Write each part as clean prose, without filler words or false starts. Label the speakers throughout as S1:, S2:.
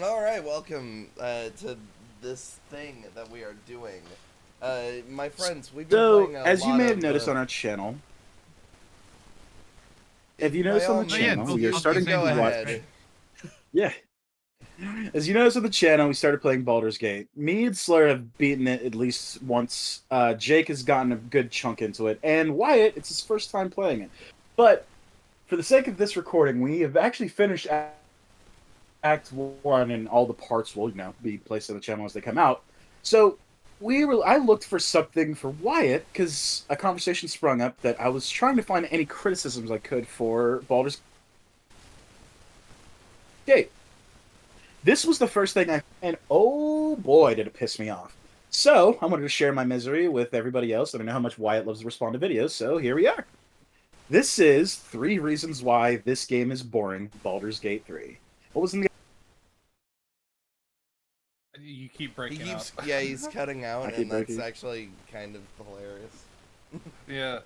S1: All right, welcome to this thing that we are doing. My friends, we've been
S2: So,
S1: playing a
S2: as you
S1: lot
S2: may have
S1: of.
S2: noticed on our channel, have you
S1: By
S2: noticed on
S1: all
S2: the
S3: Oh yeah,
S1: means,
S2: channel we are
S1: you
S3: both the
S1: can
S2: starting to
S3: same
S1: go
S3: thing,
S2: watch?
S3: right?
S1: ahead.
S2: Yeah, as you noticed on the channel, we started playing Baldur's Gate. Me and Slur have beaten it at least once. Jake has gotten a good chunk into it, and Wyatt, it's his first time playing it. But for the sake of this recording, we have actually finished Act One, and all the parts will, be placed on the channel as they come out. So I looked for something for Wyatt because a conversation sprung up that I was trying to find any criticisms I could for Baldur's Gate. This was the first thing and oh boy, did it piss me off. So I wanted to share my misery with everybody else, and I know how much Wyatt loves to respond to videos. So here we are. This is 3 reasons why this game is boring. Baldur's Gate 3. What was in the?
S3: You keep
S1: He
S3: breaking up.
S1: keeps, yeah, he's cutting
S2: I
S1: out,
S2: keep
S1: and that's
S2: breaking.
S1: actually kind of hilarious.
S3: Yeah.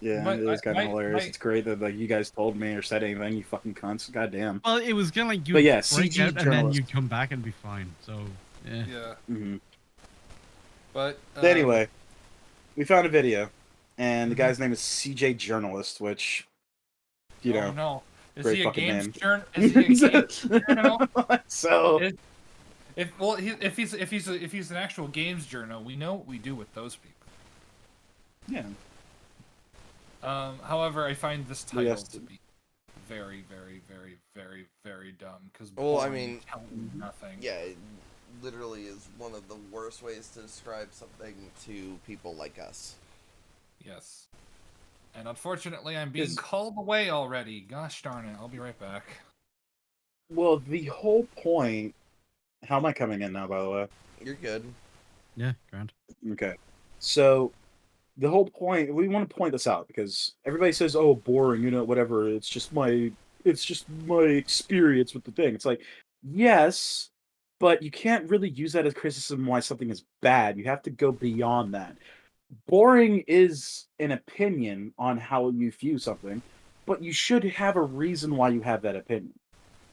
S2: Yeah, it is kind of hilarious.
S3: My
S2: It's great that like you guys told me or said anything. You fucking cunts. Goddamn.
S4: Well, it was kind of like
S2: But
S4: you'd
S2: yeah,
S4: break
S2: CG
S4: out and then
S2: journalist.
S4: you'd come back and be fine. So, yeah.
S3: yeah,
S2: Hmm.
S3: but
S2: Anyway, we found a video, and the
S3: mhm.
S2: guy's name is CJ Journalist, which you
S3: Oh
S2: know,
S3: no, is
S2: great
S3: he a
S2: fucking
S3: games
S2: name.
S3: journal? Is he a games journal?
S2: So
S3: Is, if he's an actual games journal, we know what we do with those people.
S2: yeah,
S3: However, I find this
S2: we
S3: title
S2: asked.
S3: to be very, very, very, very, very dumb because
S1: Well, I
S3: boring
S1: mean,
S3: telling you nothing.
S1: yeah, it literally is one of the worst ways to describe something to people like us.
S3: Yes. And unfortunately, I'm being
S2: Is
S3: called away already. Gosh darn it! I'll be right back.
S2: well, the whole point. How am I coming in now? By the way,
S1: You're good.
S4: Yeah, grand.
S2: okay. So the whole point, we want to point this out because everybody says, "Oh, boring," whatever. It's just my experience with the thing. It's like, yes, but you can't really use that as criticism why something is bad. You have to go beyond that. Boring is an opinion on how you view something, but you should have a reason why you have that opinion.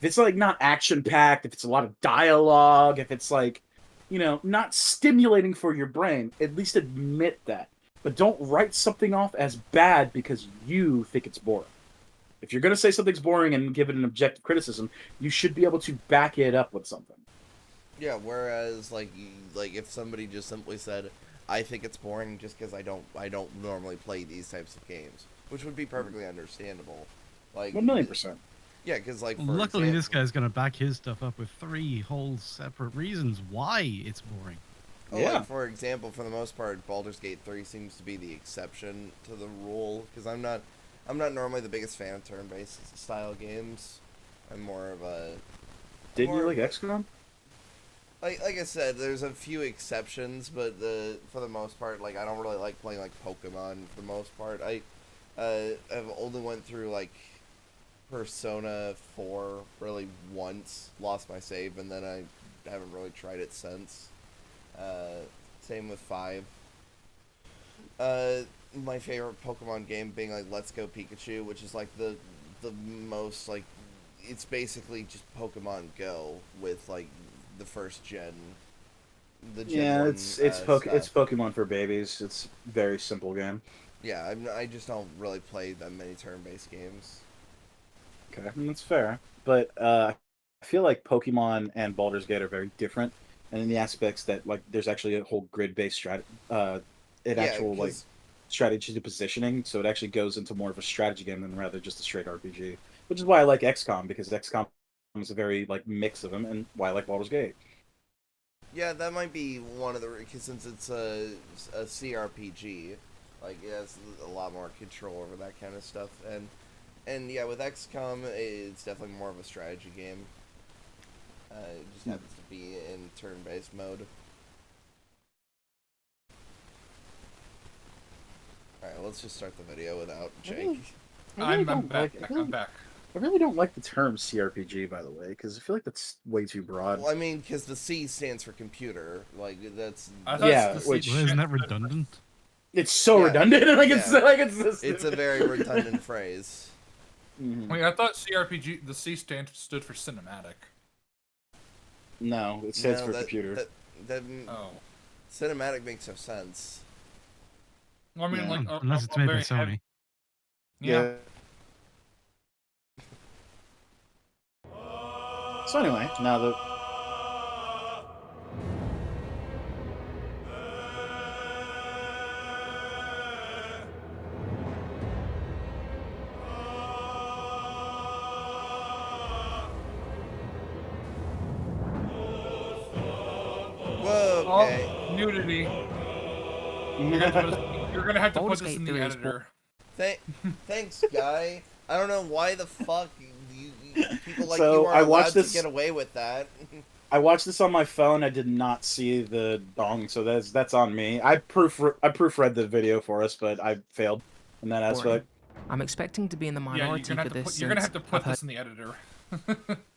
S2: If it's like not action packed, if it's a lot of dialogue, if it's like, not stimulating for your brain, at least admit that. But don't write something off as bad because you think it's boring. If you're going to say something's boring and give it an objective criticism, you should be able to back it up with something.
S1: Yeah, whereas like if somebody just simply said, "I think it's boring just because I don't normally play these types of games," which would be perfectly understandable. Like,
S2: 1,000,000%.
S1: yeah, because like for
S4: Luckily, this
S1: example,
S4: guy's gonna back his stuff up with 3 whole separate reasons why it's boring.
S1: oh,
S2: Yeah.
S1: like for example, for the most part, Baldur's Gate 3 seems to be the exception to the rule because I'm not normally the biggest fan of turn-based style games. I'm more of a I'm
S2: Didn't
S1: more
S2: you
S1: of
S2: like
S1: a,
S2: XCOM?
S1: like I said, there's a few exceptions, but for the most part, like I don't really like playing like Pokemon. For the most part, I've only went through like Persona 4 really once, lost my save, and then I haven't really tried it since. Uh, Same with 5. Uh, my favorite Pokemon game being like Let's Go Pikachu, which is like the most like it's basically just Pokemon Go with like the first gen, the Gen
S2: Yeah,
S1: One
S2: it's
S1: stuff.
S2: Pokemon for babies. It's a very simple game.
S1: Yeah, I just don't really play that many turn-based games.
S2: Okay, and that's fair. But I feel like Pokemon and Baldur's Gate are very different, and in the aspects that like there's actually a whole grid-based an
S1: Yeah,
S2: actual like
S1: because
S2: strategy to positioning, so it actually goes into more of a strategy game than rather just a straight RPG. Which is why I like XCOM because XCOM is a very like mix of them, and why I like Baldur's Gate.
S1: yeah, that might be one of the because since it's a CRPG, like it has a lot more control over that kind of stuff, and yeah, with XCOM, it's definitely more of a strategy game. It just
S2: Hmm.
S1: happens to be in turn-based mode. All right, let's just start the video without
S2: I really,
S1: Jake.
S2: I really
S3: I'm
S2: don't
S3: back.
S2: like.
S3: I'm back.
S2: I really don't like the term CRPG, by the way, because I feel like that's way too broad.
S1: Well, I mean, because the C stands for computer. Like that's
S3: I thought
S2: Yeah,
S3: the
S4: Well,
S2: which
S4: isn't
S3: shit.
S4: that redundant?
S2: it's so
S1: yeah,
S2: redundant.
S1: yeah.
S2: It's
S1: It's a very redundant phrase.
S2: Mhm.
S3: Wait, I thought CRPG. The C stood for cinematic.
S2: No, it stands
S1: No,
S2: for computer.
S1: that
S3: Oh.
S1: cinematic makes no sense.
S3: Well, I mean,
S2: Yeah.
S3: like,
S4: Unless it's made by
S3: very
S4: Sony.
S3: heavy. Yeah.
S2: So anyway, now the
S1: Whoa, okay.
S3: Oh, nudity. You're gonna have to put
S5: Baldur's
S3: this
S5: Gate
S3: in the
S5: 3 is
S3: editor.
S1: Thanks, guy. I don't know why the fuck people like
S2: So,
S1: you are
S2: I
S1: allowed
S2: watched
S1: to
S2: this-
S1: get away with that.
S2: I watched this on my phone. I did not see the dong, so that's on me. I proofread the video for us, but I failed in that
S5: boring.
S2: aspect.
S5: I'm expecting to be in the
S3: Yeah,
S5: minority for this
S3: you're gonna have
S5: since
S3: to put
S5: I've heard
S3: this in the editor.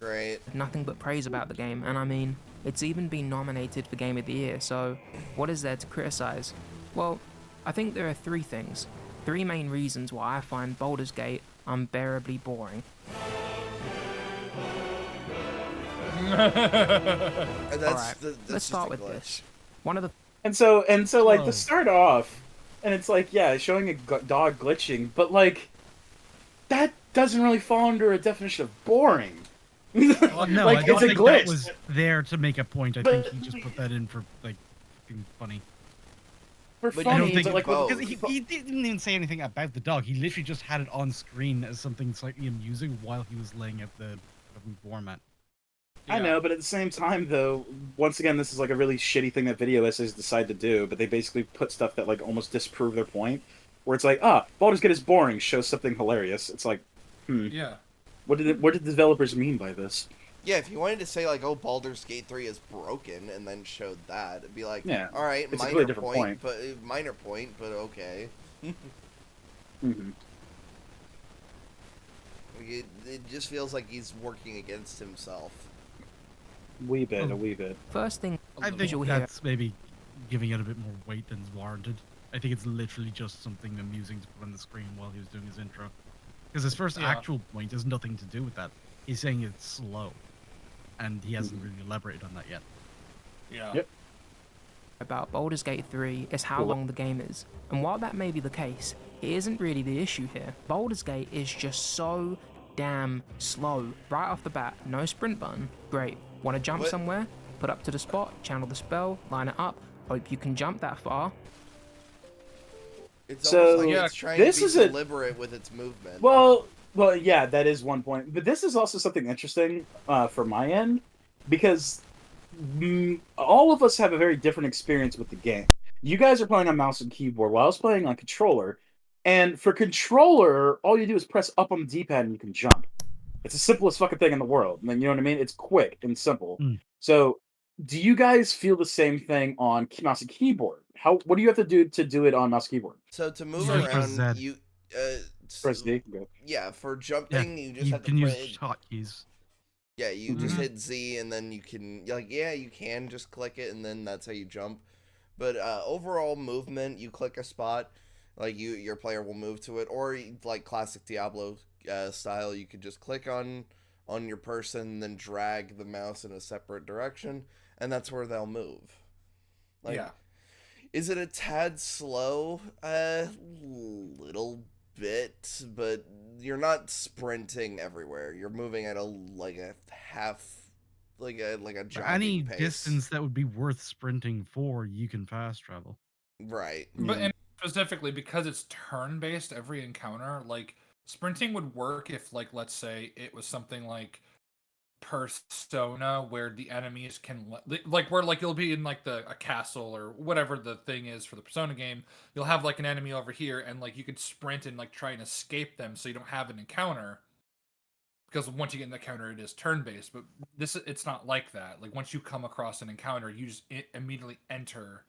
S1: Great.
S5: nothing but praise about the game, and I mean, it's even been nominated for Game of the Year, so what is there to criticize? Well, I think there are three things. Three main reasons why I find Baldur's Gate unbearably boring.
S1: That's,
S5: Alright,
S1: that's
S5: let's
S1: just
S5: start
S1: a
S5: with
S1: glitch.
S5: this. One of the
S2: And so like
S4: Whoa.
S2: to start off, and it's like, yeah, showing a dog glitching, but like that doesn't really fall under a definition of boring.
S4: Well, no,
S2: like
S4: I don't
S2: it's a
S4: think
S2: glitch.
S4: that was there to make a point. I
S2: But-
S4: think he just put that in for like fucking funny.
S2: For
S1: But
S2: funny,
S1: you
S4: don't think
S2: but
S1: do
S2: like
S1: both.
S4: Because he didn't even say anything about the dog. He literally just had it on screen as something slightly amusing while he was laying out the format.
S2: I know, but at the same time, though, once again, this is like a really shitty thing that video essays decide to do. But they basically put stuff that like almost disprove their point. Where it's like, Baldur's Gate is boring. Show something hilarious. It's like,
S3: Yeah.
S2: what did the developers mean by this?
S1: Yeah, if you wanted to say like, "Oh, Baldur's Gate 3 is broken," and then showed that, it'd be like,
S2: Yeah,
S1: all right,
S2: it's a
S1: minor
S2: completely different
S1: point,
S2: point.
S1: but okay.
S2: Mm-hmm.
S1: It just feels like he's working against himself.
S2: A wee bit.
S5: first thing
S4: I think
S5: visual here.
S4: that's maybe giving it a bit more weight than is warranted. I think it's literally just something amusing to put on the screen while he was doing his intro. Because his first
S3: Yeah.
S4: actual point has nothing to do with that. He's saying it's slow. And he hasn't really elaborated on that yet.
S3: Yeah.
S2: Yep.
S5: About Baldur's Gate 3 is how
S2: Cool.
S5: long the game is. And while that may be the case, it isn't really the issue here. Baldur's Gate is just so damn slow. Right off the bat, no sprint button. Great. Want to jump
S1: What?
S5: somewhere? Put up to the spot, channel the spell, line it up. Hope you can jump that far.
S1: It's
S2: So,
S1: almost like
S3: yeah,
S1: it's trying
S2: this
S1: to be
S2: is a-
S1: deliberate with its movement.
S2: Well, yeah, that is one point. But this is also something interesting for my end, because all of us have a very different experience with the game. You guys are playing on mouse and keyboard, while I was playing on controller. And for controller, all you do is press up on the D-pad and you can jump. It's the simplest fucking thing in the world. You know what I mean? It's quick and simple. So, do you guys feel the same thing on mouse and keyboard? What do you have to do it on mouse and keyboard?
S1: So to move
S4: You press
S1: around,
S4: Z.
S1: you
S2: Press D. Go.
S1: yeah, for
S4: Yeah,
S1: jumping, you just
S4: you
S1: have to
S4: can use
S1: press.
S4: hotkeys.
S1: Yeah, you just
S3: Mhm.
S1: hit Z and then you can you can just click it and then that's how you jump. But overall movement, you click a spot, like your player will move to it, or like classic Diablo style, you could just click on your person, then drag the mouse in a separate direction, and that's where they'll move. Like,
S3: Yeah.
S1: is it a tad slow? Little bit, but you're not sprinting everywhere. You're moving at a half, like a
S4: For
S1: jogging
S4: any
S1: pace.
S4: distance that would be worth sprinting for, you can fast travel.
S1: Right.
S3: But
S2: Yeah.
S3: and specifically because it's turn-based, every encounter, like sprinting would work if, like, let's say it was something like Persona, where the enemies can like where like you'll be in like a castle or whatever the thing is for the Persona game. You'll have like an enemy over here, and like you could sprint and like try and escape them, so you don't have an encounter. Because once you get in the encounter, it is turn-based. But it's not like that. Like once you come across an encounter, you just immediately enter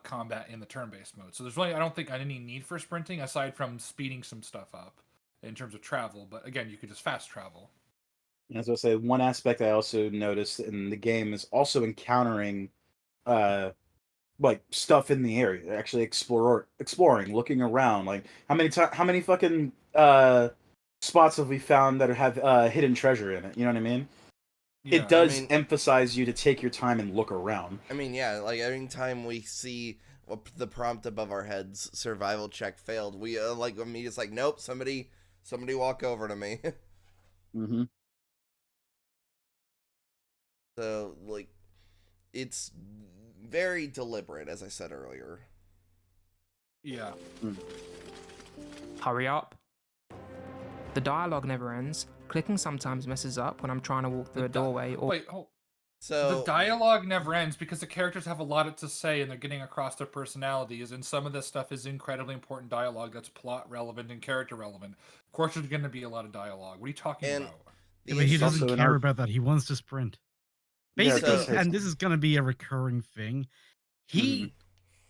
S3: combat in the turn-based mode. So there's really, I don't think, any need for sprinting aside from speeding some stuff up in terms of travel. But again, you could just fast travel.
S2: As I say, one aspect I also noticed in the game is also encountering like stuff in the area, actually exploring, looking around. Like how many fucking spots have we found that have hidden treasure in it? You know what I mean?
S3: Yeah.
S2: it does
S1: mean-
S2: emphasize you to take your time and look around.
S1: I mean, yeah, like every time we see the prompt above our heads, survival check failed, we like immediately it's like, nope, somebody walk over to me.
S2: Mm-hmm.
S1: So like, it's very deliberate, as I said earlier.
S3: Yeah.
S5: Hurry up. The dialogue never ends. Clicking sometimes messes up when I'm trying to walk through a doorway or
S3: Wait, hold.
S1: So
S3: The dialogue never ends because the characters have a lot to say and they're getting across their personalities, and some of this stuff is incredibly important dialogue that's plot relevant and character relevant. Of course, there's going to be a lot of dialogue. What are you talking
S1: And-
S3: about?
S1: the
S4: Yeah, but he
S1: issue-
S4: doesn't
S2: also an
S4: care
S2: art-
S4: about that. He wants to sprint.
S2: Yeah,
S4: Basically,
S1: so-
S4: and this is going to be a recurring thing. He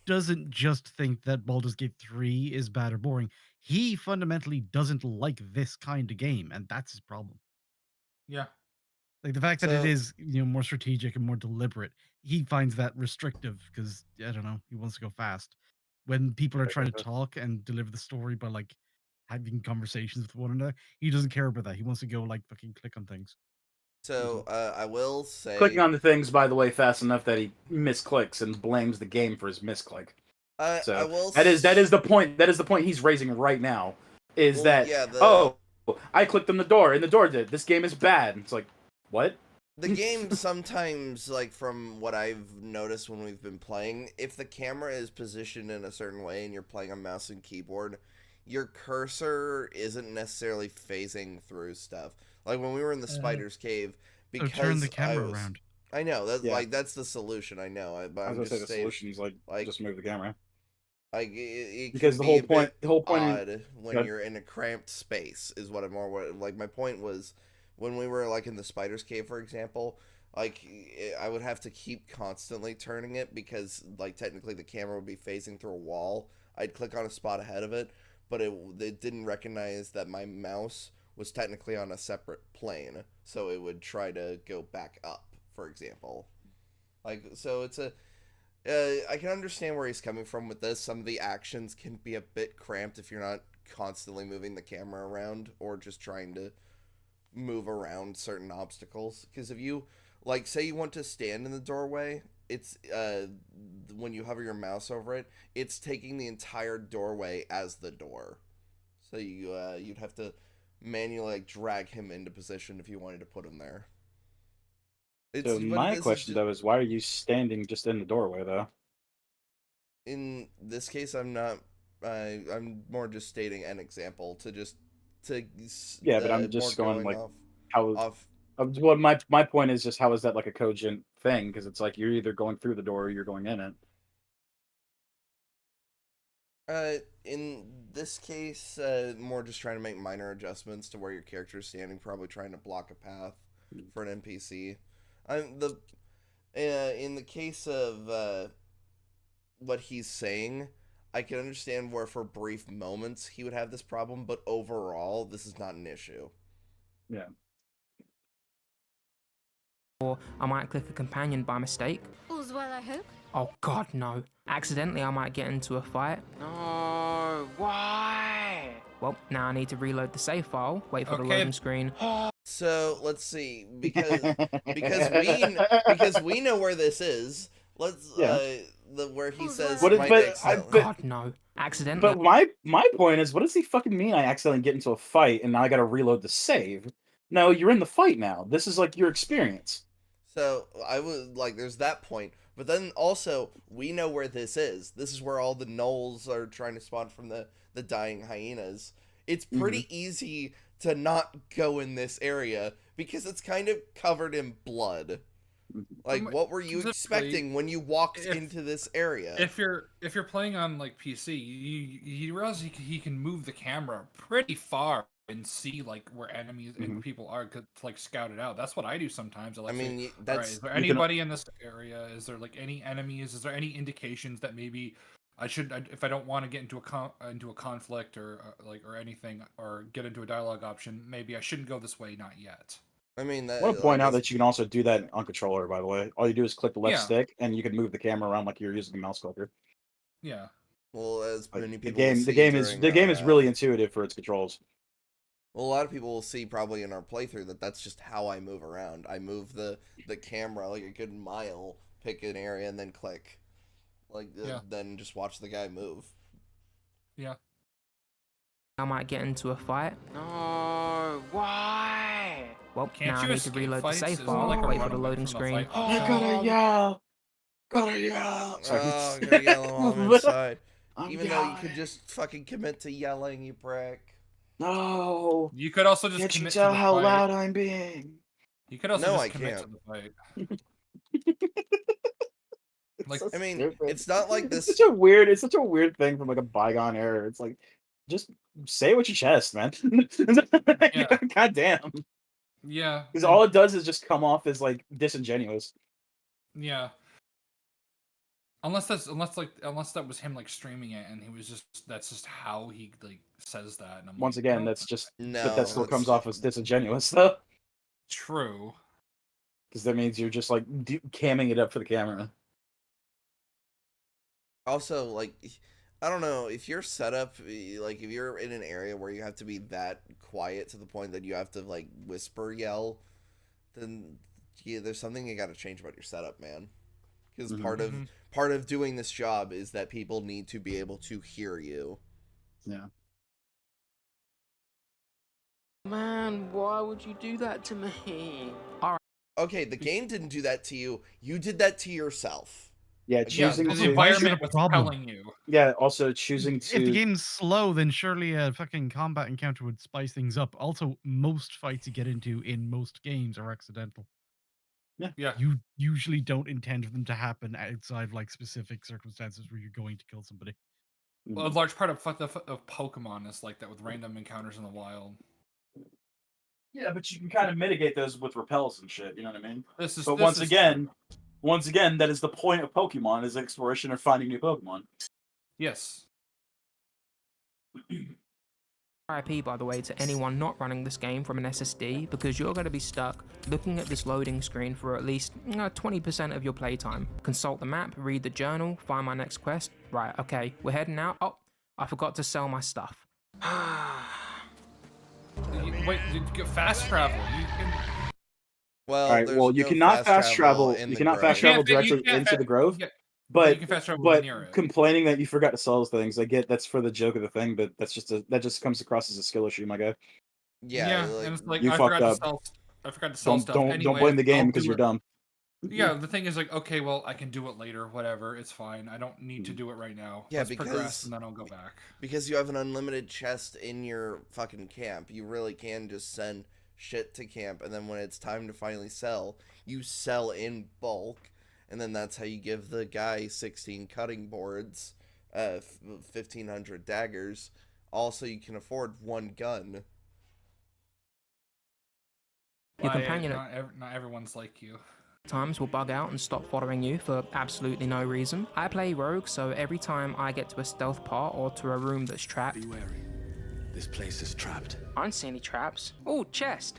S4: doesn't just think that Baldur's Gate 3 is bad or boring. He fundamentally doesn't like this kind of game, and that's his problem.
S3: Yeah.
S4: Like the fact that it
S1: So-
S4: is, more strategic and more deliberate, he finds that restrictive because I don't know, he wants to go fast. When people are trying to talk and deliver the story by like having conversations with one another, he doesn't care about that. He wants to go like fucking click on things.
S1: So I will say,
S2: Clicking on the things, by the way, fast enough that he misclicks and blames the game for his misclick. So
S1: I will.
S2: that is the point. That is the point he's raising right now. Is
S1: Well,
S2: that
S1: yeah,
S2: I clicked on the door and the door did. This game is bad. It's like, what?
S1: The game sometimes, like from what I've noticed when we've been playing, if the camera is positioned in a certain way and you're playing on mouse and keyboard, your cursor isn't necessarily phasing through stuff. Like when we were in the spider's cave, because
S4: turn the camera around.
S1: I know that's
S2: Yeah.
S1: like that's the solution. I know, but
S2: I
S1: I'm
S2: was gonna say
S1: just
S2: the
S1: saying,
S2: solution is like
S1: like-
S2: just move the camera.
S1: like it
S2: Because
S1: can
S2: the
S1: be
S2: whole
S1: a
S2: point-
S1: bit
S2: the whole point in-
S1: odd when
S2: Good.
S1: you're in a cramped space is what I'm more like. My point was when we were like in the spider's cave, for example. Like I would have to keep constantly turning it because like technically the camera would be facing through a wall. I'd click on a spot ahead of it, but it didn't recognize that my mouse was technically on a separate plane, so it would try to go back up, for example. Like so, it's a. I can understand where he's coming from with this. Some of the actions can be a bit cramped if you're not constantly moving the camera around or just trying to move around certain obstacles. Because if you, like, say you want to stand in the doorway, it's, when you hover your mouse over it, it's taking the entire doorway as the door. So you'd have to manually, like, drag him into position if you wanted to put him there.
S2: So
S1: but
S2: my
S1: this is
S2: question
S1: ju-
S2: though is, why are you standing just in the doorway though?
S1: In this case, I'm not. I'm more just stating an example
S2: Yeah, but I'm just
S1: more
S2: going like
S1: off
S2: how. Well, my point is just how is that like a cogent thing? Because it's like you're either going through the door or you're going in it.
S1: In this case, more just trying to make minor adjustments to where your character is standing, probably trying to block a path for an NPC. In the case of what he's saying, I can understand where for brief moments he would have this problem, but overall, this is not an issue.
S2: Yeah.
S5: or I might click a companion by mistake.
S6: All's well, I hope.
S5: Oh god, no. Accidentally, I might get into a fight.
S7: No, why?
S5: Well, now I need to reload the save file, wait for the
S3: Okay.
S5: loading screen.
S1: So let's see, because we know where this is. Let's
S2: Yeah.
S1: where he
S6: Who's
S1: says
S6: What is-
S1: might
S2: but
S1: accidentally-
S2: but-
S5: God, no. Accidentally.
S2: But my point is, what does he fucking mean? I accidentally get into a fight and now I got to reload the save. No, you're in the fight now. This is like your experience.
S1: So I would like there's that point, but then also we know where this is. This is where all the gnolls are trying to spawn from the dying hyenas. It's pretty easy to not go in this area because it's kind of covered in blood. Like, what were you
S3: Specifically,
S1: expecting when you walked
S3: if-
S1: into this area?
S3: If you're playing on like PC, you realize he can move the camera pretty far and see like where enemies and people are to like scout it out. That's what I do sometimes.
S1: I mean,
S3: all right,
S1: that's
S3: is there
S2: you can-
S3: anybody in this area? Is there like any enemies? Is there any indications that maybe I should, if I don't want to get into a conflict or or anything, or get into a dialogue option, maybe I shouldn't go this way. Not yet.
S1: I mean,
S2: I want to point
S1: like,
S2: out that you can also do that on controller, by the way. All you do is click the left
S3: Yeah.
S2: stick and you can move the camera around like you're using a mouse clicker.
S3: Yeah.
S1: well, as
S2: Like,
S1: many
S2: the
S1: people
S2: game
S1: will
S2: the
S1: see
S2: game is
S1: during
S2: the game is
S1: our,
S2: really intuitive for its controls.
S1: Well, a lot of people will see probably in our playthrough that that's just how I move around. I move the camera like a good mile, pick an area, and then click. Like,
S3: Yeah.
S1: then just watch the guy move.
S3: Yeah.
S5: I might get into a fight.
S7: No, why?
S5: Well,
S3: Can't
S5: now
S3: you
S5: I need to
S3: escape
S5: reload the
S3: fights?
S5: save
S3: Isn't
S5: file,
S3: it like a
S5: wait for
S3: run
S5: the
S3: away
S5: loading
S3: from the
S5: screen.
S3: fight
S2: I
S3: option?
S2: gotta yell. Gotta yell. Sorry.
S1: Oh, I'm gonna yell while I'm inside.
S2: I'm
S1: Even though you could
S2: yelling.
S1: just fucking commit to yelling, you prick.
S2: No.
S3: You could also just
S2: Can't you
S3: commit to
S2: tell
S3: the
S2: how
S3: fight.
S2: loud I'm being?
S3: You could also
S1: No,
S3: just
S1: I
S3: commit
S1: can't.
S3: to the fight.
S2: It's
S3: Like,
S2: so
S1: I mean,
S2: stupid.
S1: it's not like
S2: It's
S1: this.
S2: such a weird thing from like a bygone era. It's like, just say it with your chest, man.
S3: Yeah.
S2: God damn.
S3: Yeah.
S2: Because
S3: and-
S2: all it does is just come off as like disingenuous.
S3: Yeah. Unless that was him like streaming it and he was just that's just how he like says that and I'm
S2: Once
S3: like,
S2: again,
S3: well,
S2: that's just but
S1: No,
S2: that still comes
S1: that's
S2: off as disingenuous though.
S3: true.
S2: Because that means you're just like camming it up for the camera.
S1: also like, I don't know if your setup, like if you're in an area where you have to be that quiet to the point that you have to like whisper yell, then yeah, there's something you got to change about your setup, man. Because
S2: Mhm.
S1: part of doing this job is that people need to be able to hear you.
S2: Yeah.
S7: Man, why would you do that to me?
S1: Okay, the game didn't do that to you. You did that to yourself.
S2: Yeah,
S1: Again,
S3: Yeah,
S2: choosing
S3: the
S4: Also, why is it
S3: environment
S4: a
S3: was
S4: problem?
S3: telling you.
S2: Yeah, also choosing
S4: If the
S2: to
S4: game's slow, then surely a fucking combat encounter would spice things up. Also, most fights you get into in most games are accidental.
S3: Yeah.
S4: You usually don't intend for them to happen outside like specific circumstances where you're going to kill somebody.
S3: A large part of Pokemon is like that with random encounters in the wild.
S2: Yeah, but you can kind of mitigate those with repels and shit, you know what I mean?
S3: This is
S2: But
S3: this is true.
S2: once again, that is the point of Pokemon is exploration or finding new Pokemon.
S3: Yes.
S5: RIP, by the way, to anyone not running this game from an SSD, because you're going to be stuck looking at this loading screen for at least 20% of your playtime. Consult the map, read the journal, find my next quest. Right, okay, we're heading out. Oh, I forgot to sell my stuff.
S3: Wait, you get fast travel. You can.
S1: Well,
S2: All right,
S1: there's
S2: well, you
S1: no
S2: cannot fast travel.
S1: in
S2: You
S1: the
S2: cannot
S1: Grove.
S2: fast travel
S3: You
S2: directly
S3: can't
S2: into the Grove.
S3: Yeah, but you
S2: But
S3: can fast travel
S2: but
S3: near it.
S2: complaining that you forgot to sell things, I get that's for the joke of the thing, but that just comes across as a skill issue, my guy.
S1: Yeah,
S3: Yeah,
S1: like,
S3: and it's like
S2: you
S3: I
S2: fucked
S3: forgot to
S2: up.
S3: sell. I forgot to sell stuff.
S2: Don't
S3: Anyway,
S2: blame the game
S3: I'll
S2: because
S3: do
S2: you're
S3: it.
S2: dumb.
S3: Yeah, the thing is like, okay, well, I can do it later. Whatever, it's fine. I don't need to do it right now.
S1: Yeah,
S3: Let's progress,
S1: because-
S3: and then I'll go back.
S1: because you have an unlimited chest in your fucking camp. You really can just send shit to camp, and then when it's time to finally sell, you sell in bulk, and then that's how you give the guy 16 cutting boards, 1,500 daggers. Also, you can afford one gun.
S5: Your
S3: Why,
S5: companion
S3: not everyone's like you.
S5: times will bug out and stop following you for absolutely no reason. I play rogue, so every time I get to a stealth part or to a room that's trapped,
S6: Be wary. This place is trapped.
S7: I don't see any traps. Oh, chest.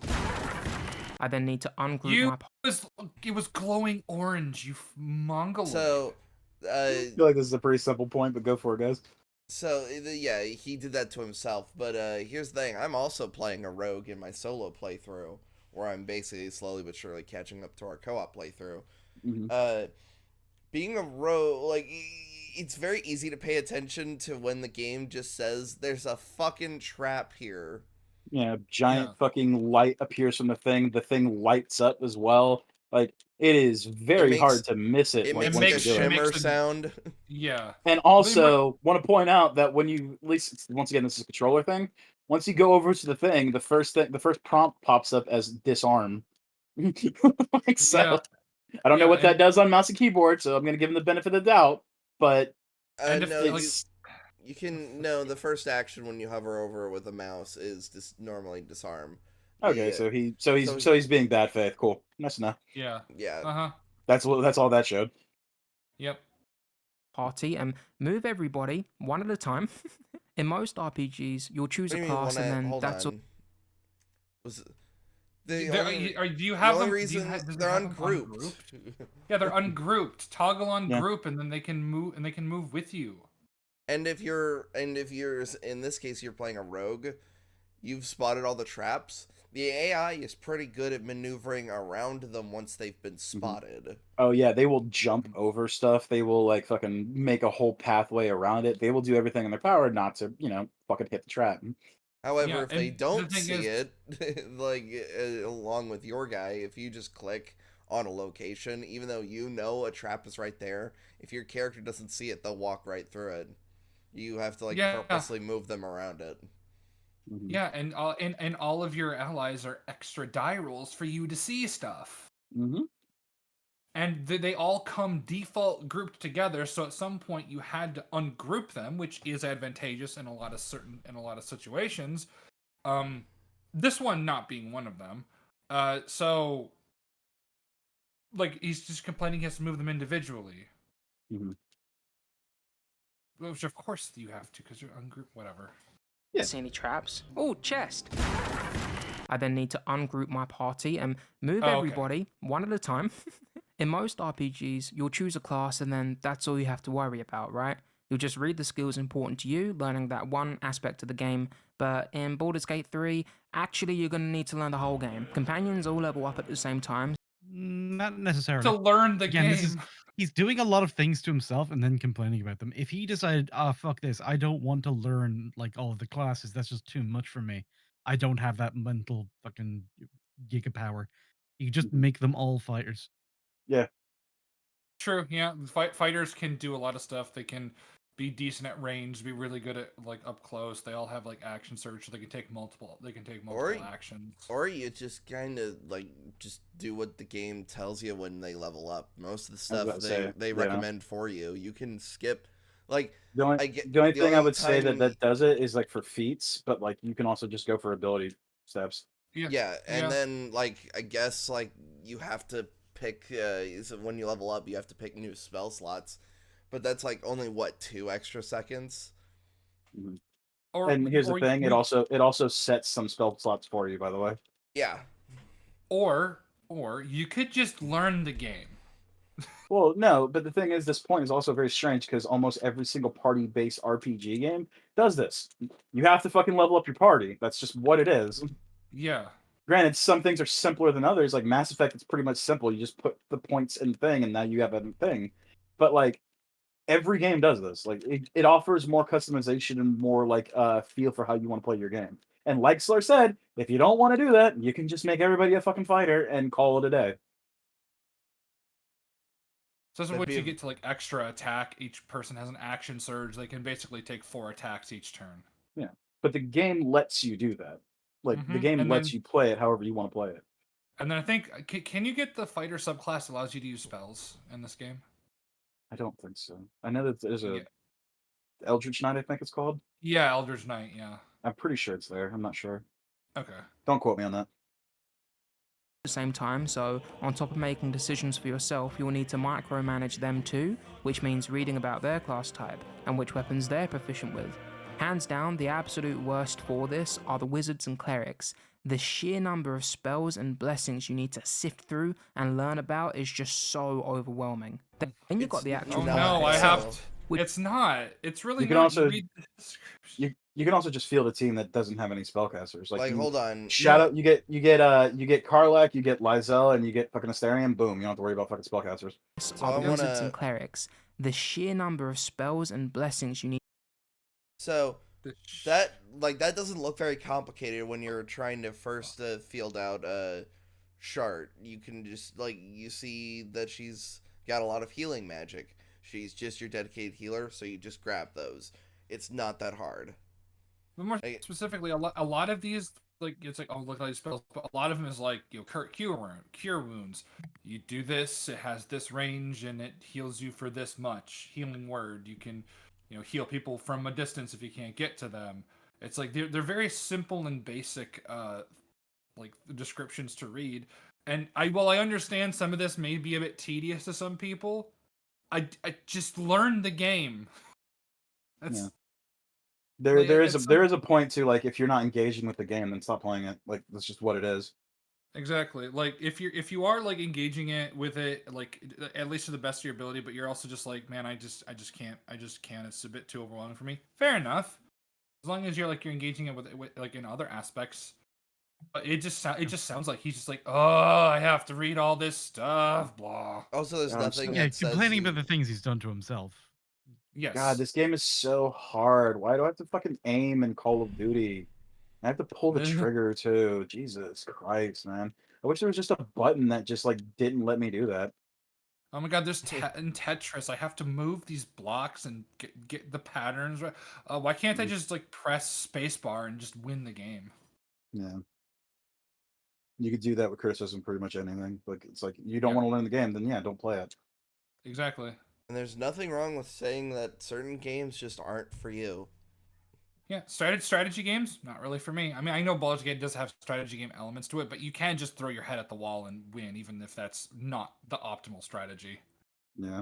S5: I then need to ungroup
S3: You
S5: my
S3: it was glowing orange. You mongoloid.
S1: So,
S2: I feel like this is a pretty simple point, but go for it, guys.
S1: yeah, he did that to himself. But here's the thing: I'm also playing a rogue in my solo playthrough, where I'm basically slowly but surely catching up to our co-op playthrough.
S2: Mhm.
S1: Being a rogue, like, it's very easy to pay attention to when the game just says there's a fucking trap here.
S2: Yeah, giant
S3: Yeah.
S2: fucking light appears from the thing. The thing lights up as well. Like it is very
S1: makes-
S2: hard to miss it.
S1: It
S2: Like
S1: makes
S2: once
S1: like a
S2: you do it.
S1: shimmer
S3: makes a-
S1: sound.
S3: Yeah.
S2: And also want to point out that when you at least once again this is a controller thing. Once you go over to the thing, the first prompt pops up as disarm. Like, so
S3: Yeah.
S2: I don't know
S3: Yeah,
S2: what that
S3: and-
S2: does on mouse and keyboard, so I'm gonna give him the benefit of the doubt. But
S3: And if,
S1: No,
S3: like,
S1: you can the first action when you hover over with a mouse is just normally disarm.
S2: okay,
S1: Yeah.
S2: so he's being bad faith. Cool, nice to know.
S3: Yeah.
S1: Yeah.
S3: Uh-huh.
S2: That's all that showed.
S3: Yep.
S5: party and move everybody one at a time. In most RPGs, you'll choose
S1: What
S5: a
S1: do you mean,
S5: class and then
S1: hold
S5: that's all.
S1: on. Was the
S3: Do you
S1: the
S3: have
S1: only
S3: them?
S1: reason
S3: does it
S1: they're
S3: have them
S1: ungrouped?
S3: Yeah, they're ungrouped. Toggle on
S2: Yeah.
S3: group, and then they can move with you.
S1: And if you're in this case you're playing a rogue, you've spotted all the traps. The AI is pretty good at maneuvering around them once they've been spotted.
S2: Oh yeah, they will jump over stuff. They will like fucking make a whole pathway around it. They will do everything in their power not to, fucking hit the trap.
S1: However,
S3: Yeah,
S1: if they
S3: and the
S1: don't
S3: thing
S1: see
S3: is,
S1: it, like along with your guy, if you just click on a location, even though you know a trap is right there, if your character doesn't see it, they'll walk right through it. You have to like
S3: yeah,
S1: purposely move them around it.
S2: Hmm.
S3: yeah, and all of your allies are extra die rolls for you to see stuff.
S2: Hmm.
S3: And they all come default grouped together, so at some point you had to ungroup them, which is advantageous in a lot of situations. This one not being one of them. So like he's just complaining he has to move them individually,
S2: Hmm.
S3: which of course you have to because you're ungrouped. Whatever.
S2: Yeah.
S7: See any traps?
S5: Oh, chest. I then need to ungroup my party and move
S3: Oh, okay.
S5: everybody one at a time. In most RPGs, you'll choose a class and then that's all you have to worry about, right? You'll just read the skills important to you, learning that one aspect of the game. But in Baldur's Gate 3, actually you're going to need to learn the whole game. Companions all level up at the same time.
S4: Not necessarily.
S3: To learn the
S4: Again,
S3: game.
S4: he's doing a lot of things to himself and then complaining about them. If he decided, fuck this, I don't want to learn like all of the classes, that's just too much for me. I don't have that mental fucking giga power. You just
S2: Hmm.
S4: make them all fighters.
S2: Yeah.
S3: True, yeah. Fighters can do a lot of stuff. They can be decent at range, be really good at like up close. They all have like action surge, so they can take multiple. They can take multiple actions.
S1: Or you just kind of like just do what the game tells you when they level up. Most of the
S2: I was
S1: stuff
S2: about to say,
S1: they recommend for you, you can skip. Like
S2: The only
S1: I get
S2: the only
S1: the
S2: thing I
S1: only
S2: would say that
S1: time,
S2: does it is like for feats, but like you can also just go for ability steps.
S3: Yeah,
S1: yeah, and
S3: yeah.
S1: then like I guess like you have to pick so when you level up, you have to pick new spell slots, but that's like only what 2 extra seconds.
S2: Mhm.
S3: Or
S2: And here's the
S3: or
S2: thing:
S3: you
S2: it also sets some spell slots for you. By the way,
S1: Yeah,
S3: or or you could just learn the game.
S2: well, no, but the thing is, this point is also very strange because almost every single party-based RPG game does this. You have to fucking level up your party. That's just what it is.
S3: Yeah.
S2: Granted, some things are simpler than others. Like Mass Effect, it's pretty much simple. You just put the points in the thing, and now you have a thing. But like every game does this. Like it offers more customization and more like feel for how you want to play your game. And like Slur said, if you don't want to do that, you can just make everybody a fucking fighter and call it a day.
S3: So this is
S1: that'd
S3: what
S1: be
S3: you get to like extra attack. Each person has an action surge. They can basically take 4 attacks each turn.
S2: Yeah. But the game lets you do that. Like the
S3: Mm-hmm.
S2: game lets you play it however you want to play it.
S3: And then I think can you get the fighter subclass that allows you to use spells in this game?
S2: I don't think so. I know that there's a
S3: Yeah,
S2: Eldritch Knight, I think it's called.
S3: yeah, Elder's Knight. Yeah.
S2: I'm pretty sure it's there. I'm not sure.
S3: Okay.
S2: Don't quote me on that.
S5: The same time, so on top of making decisions for yourself, you'll need to micromanage them too, which means reading about their class type and which weapons they're proficient with. Hands down, the absolute worst for this are the wizards and clerics. The sheer number of spells and blessings you need to sift through and learn about is just so overwhelming. Then you've got
S1: it's
S5: the actual
S3: Oh
S1: not
S3: no, I
S5: class
S3: have.
S1: though.
S3: It's not. It's really
S2: You can
S3: not.
S2: also
S3: You read the description.
S2: you can also just field a team that doesn't have any spellcasters. Like
S1: Like
S2: you
S1: hold on,
S2: Shadow, you get Karlach, you get Lysel, and you get fucking Asterion. Boom, you don't have to worry about fucking spellcasters.
S1: so
S5: are
S1: I
S5: the wizards
S1: wanna
S5: and clerics. The sheer number of spells and blessings you need.
S1: so
S3: The
S1: that doesn't look very complicated when you're trying to first field out a chart. You can just like you see that she's got a lot of healing magic. She's just your dedicated healer, so you just grab those. It's not that hard.
S3: But more
S1: Like,
S3: specifically, a lot of these like it's like oh look at these spells, but a lot of them is like cure wounds. You do this, it has this range, and it heals you for this much. Healing word, you can heal people from a distance if you can't get to them. It's like they're very simple and basic like descriptions to read. And I understand some of this may be a bit tedious to some people. I just learned the game. That's
S2: Yeah. There
S3: like
S2: there is a
S3: it's
S2: there is a point to like if you're not engaging with the game, then stop playing it. Like that's just what it is.
S3: exactly. Like if you are like engaging it with it like at least to the best of your ability, but you're also just like, man, I just can't. It's a bit too overwhelming for me. Fair enough. as long as you're engaging it with like in other aspects. But it just sounds like he's just like, oh, I have to read all this stuff, blah.
S1: Also, there's
S2: God, I'm
S1: nothing
S2: so-
S4: Yeah,
S1: that says
S4: complaining
S1: you.
S4: about the things he's done to himself.
S3: Yes.
S2: God, this game is so hard. Why do I have to fucking aim in Call of Duty? I have to pull the trigger too. Jesus Christ, man. I wish there was just a button that just didn't let me do that.
S3: Oh my god, there's in Tetris. I have to move these blocks and get the patterns right. Why can't I just press spacebar and just win the game?
S2: Yeah. You could do that with criticism pretty much anything. It's like you don't
S3: Yeah.
S2: want to learn the game, then yeah, don't play it.
S3: Exactly.
S1: And there's nothing wrong with saying that certain games just aren't for you.
S3: Yeah, strategy games, not really for me. I mean, I know Baldur's Gate does have strategy game elements to it, but you can just throw your head at the wall and win, even if that's not the optimal strategy.
S2: Yeah.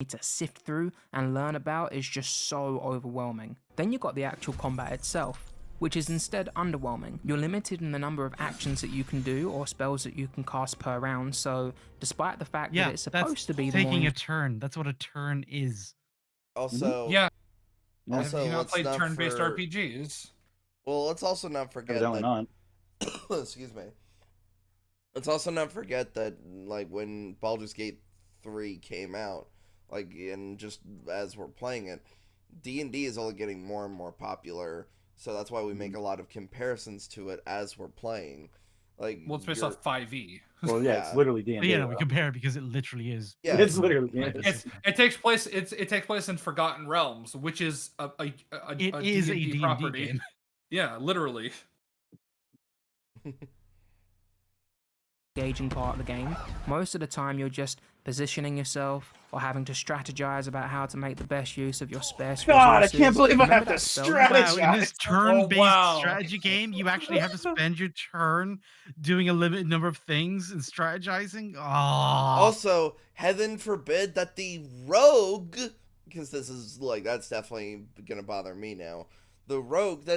S5: To sift through and learn about is just so overwhelming. Then you've got the actual combat itself, which is instead underwhelming. You're limited in the number of actions that you can do or spells that you can cast per round, so despite the fact that it's supposed to be
S4: taking a turn. That's what a turn is.
S1: Also,
S3: Yeah.
S1: Also,
S3: Have you not
S1: let's
S3: played
S1: not
S3: turn-based
S1: for-
S3: RPGs?
S1: Well, let's also not forget
S2: Evidently
S1: that.
S2: not.
S1: Excuse me. Let's also not forget that, when Baldur's Gate 3 came out, and just as we're playing it, D&D is only getting more and more popular. So that's why we make a lot of comparisons to it as we're playing.
S3: Well, it's based off 5e.
S2: Well, yeah, it's literally D&D.
S4: Yeah, no, we compare it because it literally is.
S1: Yeah,
S2: it's literally
S3: It takes place. It takes place in Forgotten Realms, which is a D&D property.
S4: Game.
S3: Yeah, literally.
S5: Engaging part of the game. Most of the time you're just positioning yourself or having to strategize about how to make the best use of your spare resources.
S2: God, I can't believe I have to
S5: strategize.
S4: Wow, in this turn-based strategy game, you actually have to spend your turn doing a limited number of things and strategizing? Oh.
S1: Also, heaven forbid that the rogue, because this is, that's definitely gonna bother me now. The rogue,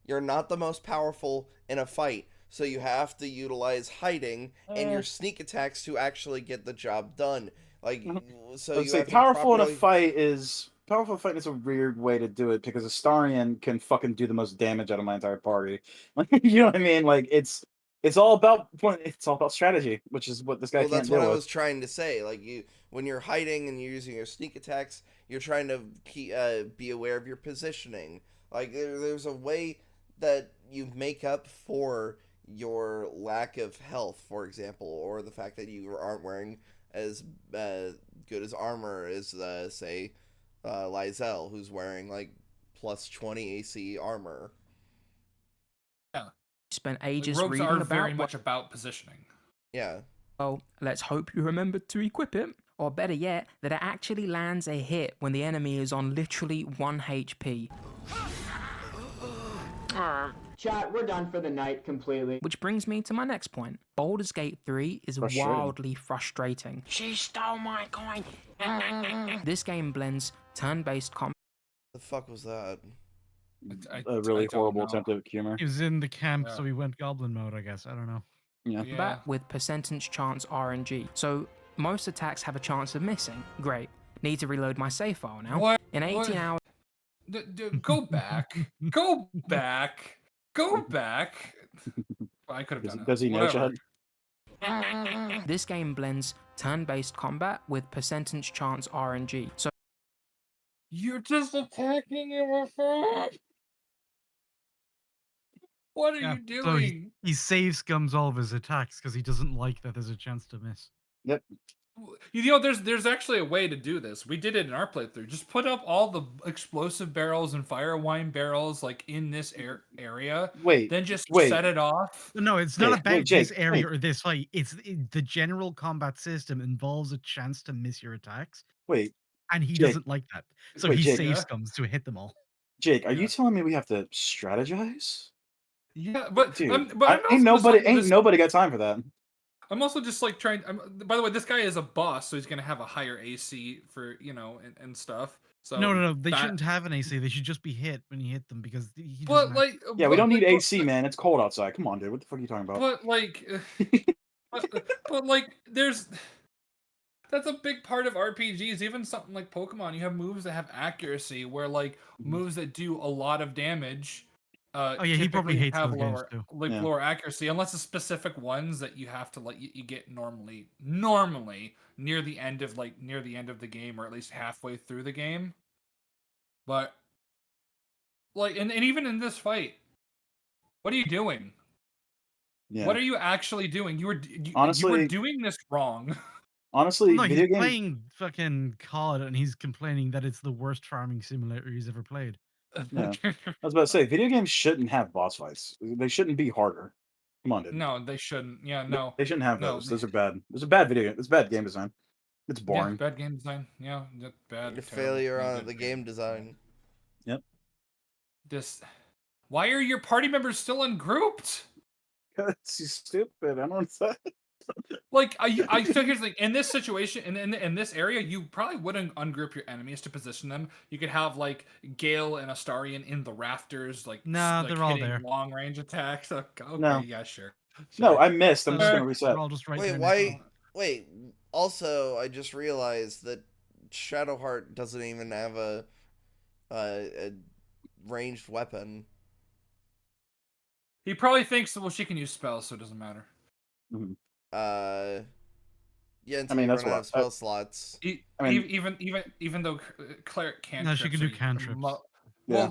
S1: you're not the most powerful in a fight. So you have to utilize hiding and your sneak attacks to actually get the job done. So you have
S2: powerful
S1: to
S2: in a fight is a weird way to do it because Astarion can fucking do the most damage out of my entire party. You know what I mean? It's all about strategy, which is what this guy can't
S1: that's
S2: deal
S1: what I
S2: with.
S1: was trying to say. When you're hiding and you're using your sneak attacks, you're trying to be aware of your positioning. There's a way that you make up for your lack of health, for example, or the fact that you aren't wearing as good as armor as, say, Lysel, who's wearing plus 20 AC armor.
S3: Yeah.
S5: Spent ages
S3: rogues
S5: reading
S3: are
S5: about
S3: very much about positioning.
S1: Yeah.
S5: Oh, let's hope you remembered to equip it. Or better yet, that it actually lands a hit when the enemy is on literally 1 HP.
S8: Chat, we're done for the night completely.
S5: Which brings me to my next point. Baldur's Gate 3 is wildly frustrating.
S7: She stole my coin.
S5: This game blends turn-based combat.
S1: The fuck was that?
S2: A really horrible attempt at humor.
S4: He was in the camp, so he went goblin mode, I guess. I don't know.
S2: Yeah.
S5: With percentage chance RNG. So most attacks have a chance of missing. Great. Need to reload my save file now.
S3: What?
S5: In 18 hours.
S3: Go back. Go back. Go back. I could have done that.
S2: Does he know, Chad?
S5: This game blends turn-based combat with percentage chance RNG. So
S3: you're just attacking him with it. What are you doing?
S4: So he save scums all of his attacks because he doesn't like that there's a chance to miss.
S2: Yep.
S3: There's actually a way to do this. We did it in our playthrough. Just put up all the explosive barrels and fire wine barrels in this area. Then just set it off.
S4: No, it's not about this area or this fight. The general combat system involves a chance to miss your attacks. And he doesn't like that. So he save scums to hit them all.
S2: Jake, are you telling me we have to strategize?
S3: Yeah, but
S2: dude,
S3: ain't
S2: nobody got time for that.
S3: I'm also just trying. By the way, this guy is a boss, so he's gonna have a higher AC for and stuff. So
S4: no, they shouldn't have an AC. They should just be hit when you hit them because he.
S2: We don't need AC, man. It's cold outside. Come on, dude. What the fuck are you talking about?
S3: But there's that's a big part of RPGs. Even something like Pokemon, you have moves that have accuracy, where like moves that do a lot of damage,
S4: Oh yeah, he probably
S3: typically
S4: hates
S3: have
S4: those games too.
S3: like
S2: Yeah.
S3: lower accuracy, unless it's specific ones that you have to like you get normally near the end of the game, or at least halfway through the game. But like, and even in this fight, what are you doing?
S2: Yeah.
S3: What are you actually doing? You were
S2: Honestly,
S3: doing this wrong.
S2: honestly,
S4: No, he's
S2: video game.
S4: playing fucking COD and he's complaining that it's the worst farming simulator he's ever played.
S2: Yeah. I was about to say, video games shouldn't have boss fights. They shouldn't be harder. Come on, dude.
S3: No, they shouldn't. Yeah,
S2: They
S3: no,
S2: they shouldn't have
S3: no.
S2: those. Those are bad. Those are bad video game. It's bad game design. It's
S3: Yeah,
S2: boring.
S3: bad game design. Yeah, bad,
S1: The
S3: terrible.
S1: failure
S3: No
S1: on
S3: good
S1: the game design.
S2: Yep.
S3: This. Why are your party members still ungrouped?
S2: Because he's stupid. I don't know.
S3: Like, so here's the thing. In this situation, in this area, you probably wouldn't ungroup your enemies to position them. You could have like Gale and Astarion in the rafters, like
S4: Nah,
S3: like
S4: they're all
S3: hitting
S4: there.
S3: long range attacks. Okay,
S2: No.
S3: yeah, sure.
S2: No,
S3: Sure.
S2: I missed. I'm just
S4: So
S2: gonna reset.
S4: we're all just right
S1: Wait,
S4: there.
S1: why? Wait. Also, I just realized that Shadowheart doesn't even have a ranged weapon.
S3: He probably thinks, well, she can use spells, so it doesn't matter.
S2: Mhm.
S1: Yeah,
S2: I
S1: until
S2: mean,
S1: you
S2: that's
S1: run out
S2: what
S1: of spell slots.
S2: I mean-
S3: Even though cleric cantrips.
S4: No, she can do
S3: are
S4: cantrips.
S2: Yeah.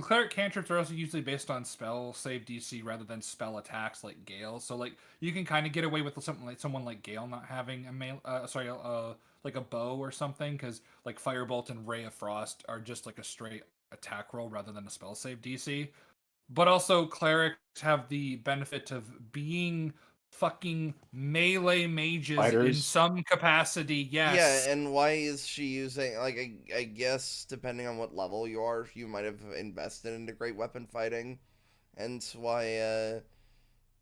S3: Cleric cantrips are also usually based on spell save DC rather than spell attacks like Gale. So like you can kind of get away with something like someone like Gale not having like a bow or something, because like Firebolt and Ray of Frost are just like a straight attack roll rather than a spell save DC. But also clerics have the benefit of being fucking melee mages in
S2: Fighters.
S3: some capacity. Yes.
S1: Yeah, and why is she using, like, I guess depending on what level you are, you might have invested into great weapon fighting, and why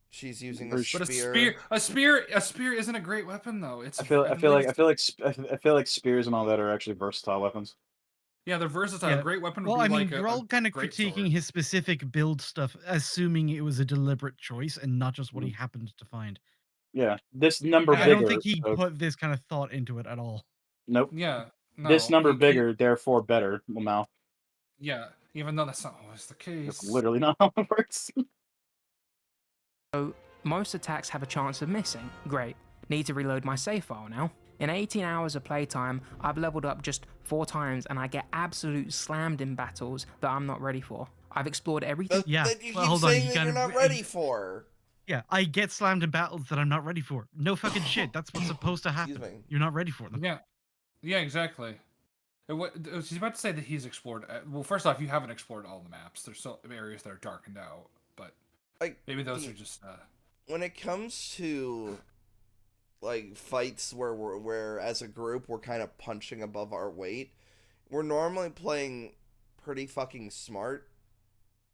S1: she's using a
S2: But
S1: spear.
S3: But a spear isn't a great weapon though. It's
S2: I feel
S3: believe
S2: like spears and all that are actually versatile weapons.
S3: yeah, they're versatile.
S4: Yeah.
S3: A great weapon would
S4: Well,
S3: be
S4: I mean,
S3: like
S4: you're
S3: a
S4: all kind of
S3: great
S4: critiquing
S3: sword.
S4: his specific build stuff, assuming it was a deliberate choice and not just what he happened to find.
S2: Yeah. This number
S3: Yeah,
S4: I
S2: bigger.
S4: don't think he
S2: so-
S4: put this kind of thought into it at all.
S2: Nope.
S3: Yeah, no.
S2: This number
S3: he-
S2: bigger, therefore better. Well, now
S3: yeah, even though that's not always the case.
S2: that's literally not how it works.
S5: So, most attacks have a chance of missing. Great. Need to reload my save file now. In 18 hours of playtime, I've leveled up just 4 times and I get absolute slammed in battles that I'm not ready for. I've explored everything.
S1: That,
S4: Yeah,
S1: that you
S4: well,
S1: keep
S4: hold on,
S1: saying
S4: you
S1: that
S4: gotta
S1: you're not
S4: re-
S1: ready for.
S4: Yeah, I get slammed in battles that I'm not ready for. No fucking shit. That's what's supposed to happen.
S1: Excuse me.
S4: You're not ready for them.
S3: Yeah, exactly. He's about to say that he's explored. Well, first off, you haven't explored all the maps. There's still areas that are darkened out, but
S1: Like,
S3: maybe those are just.
S1: when it comes to like fights where as a group we're kind of punching above our weight, we're normally playing pretty fucking smart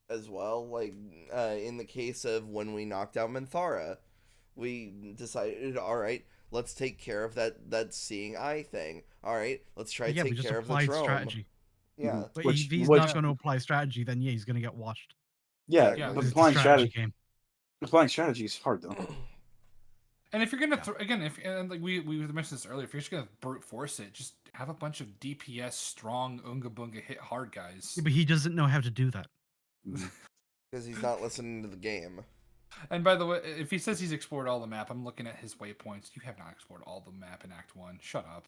S1: as well. Like in the case of when we knocked out Minthara, we decided, all right, let's take care of that seeing eye thing. All right, let's try to
S4: Yeah, we
S1: take
S4: just
S1: care of the
S4: applied
S1: drone.
S4: strategy.
S1: Yeah.
S4: But
S2: Which-
S4: if he's
S2: which-
S4: not going to apply strategy, then yeah, he's going to get washed.
S2: Yeah,
S3: Yeah.
S2: but
S4: It's a
S2: applying
S4: strategy
S2: strategy,
S4: game.
S2: applying strategy is hard though.
S3: And if you're gonna again, if and like we mentioned this earlier, if you're just gonna brute force it, just have a bunch of DPS strong Unga Bunga hit hard guys.
S4: Yeah, but he doesn't know how to do that.
S1: Because he's not listening to the game.
S3: And by the way, if he says he's explored all the map, I'm looking at his waypoints. You have not explored all the map in Act 1. Shut up.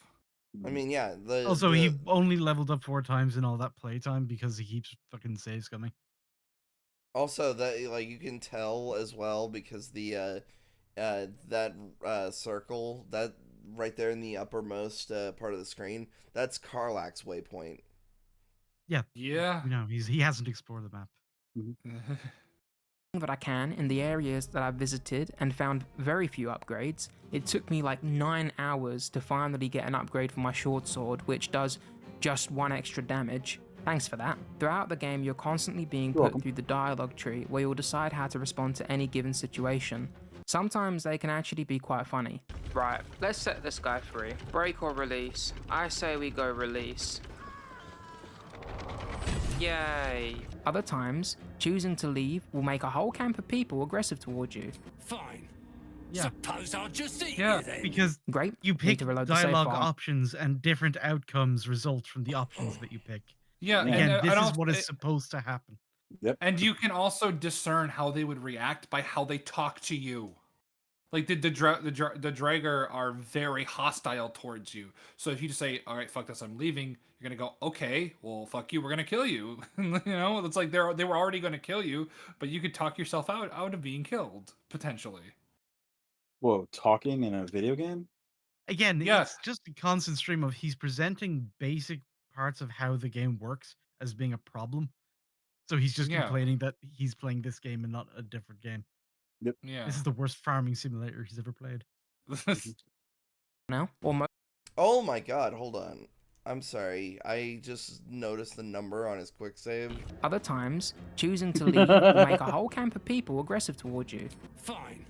S1: I mean, yeah.
S4: Also, he only leveled up 4 times in all that playtime because he keeps fucking saves coming.
S1: Also, that like you can tell as well because the that circle that right there in the uppermost part of the screen, that's Karlach's waypoint.
S4: Yeah.
S3: Yeah.
S4: You know, he hasn't explored the map.
S5: That I can in the areas that I've visited and found very few upgrades. It took me like 9 hours to finally get an upgrade for my short sword, which does just 1 extra damage. Thanks for that. Throughout the game, you're constantly being put
S2: welcome.
S5: through the dialogue tree where you'll decide how to respond to any given situation. Sometimes they can actually be quite funny.
S7: Right, let's set this guy free. Break or release? I say we go release. Yay.
S5: Other times, choosing to leave will make a whole camp of people aggressive towards you.
S6: Fine.
S4: Yeah.
S6: Suppose I'll just eat
S3: Yeah,
S6: you then.
S4: Because
S5: Great.
S4: you
S5: Need
S4: pick
S5: to reload the save
S4: dialogue
S5: file.
S4: options and different outcomes result from the options that you pick.
S3: yeah,
S2: Yeah.
S3: and
S4: Again, this
S3: and
S4: is
S3: also,
S4: what is supposed to happen.
S2: Yep.
S3: and you can also discern how they would react by how they talk to you. Like the Draeger are very hostile towards you. So if you just say, "All right, fuck this, I'm leaving," you're gonna go, "Okay, well, fuck you, we're gonna kill you." You know, it's like they were already gonna kill you, but you could talk yourself out of being killed potentially.
S2: Whoa, talking in a video game?
S4: Again,
S3: Yes.
S4: it's just a constant stream of he's presenting basic parts of how the game works as being a problem. So he's just
S3: Yeah.
S4: complaining that he's playing this game and not a different game.
S2: Yep.
S3: Yeah.
S4: This is the worst farming simulator he's ever played.
S5: Now, or
S1: Oh my god, hold on. I'm sorry. I just noticed the number on his quick save.
S5: other times, choosing to leave will make a whole camp of people aggressive towards you.
S6: Fine.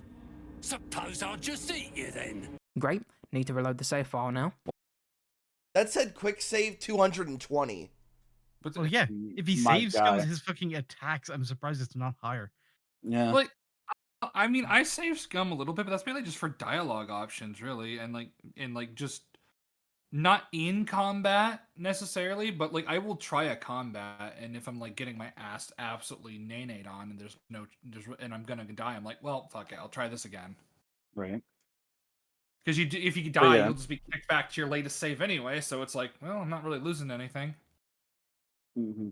S6: Suppose I'll just eat you then.
S5: Great. Need to reload the save file now.
S1: That said quick save 220.
S3: But
S4: Well, yeah, if he
S2: My
S4: save
S2: guy.
S4: scums his fucking attacks, I'm surprised it's not higher.
S2: Yeah.
S3: like, I mean, I save scum a little bit, but that's mainly just for dialogue options, really, and just not in combat necessarily, but like I will try a combat, and if I'm like getting my ass absolutely nay-nayed on, and and I'm gonna die, I'm like, well, fuck it, I'll try this again.
S2: Right.
S3: Because if you
S2: But
S3: die,
S2: yeah.
S3: you'll just be kicked back to your latest save anyway. So it's like, well, I'm not really losing anything.
S2: Mm-hmm.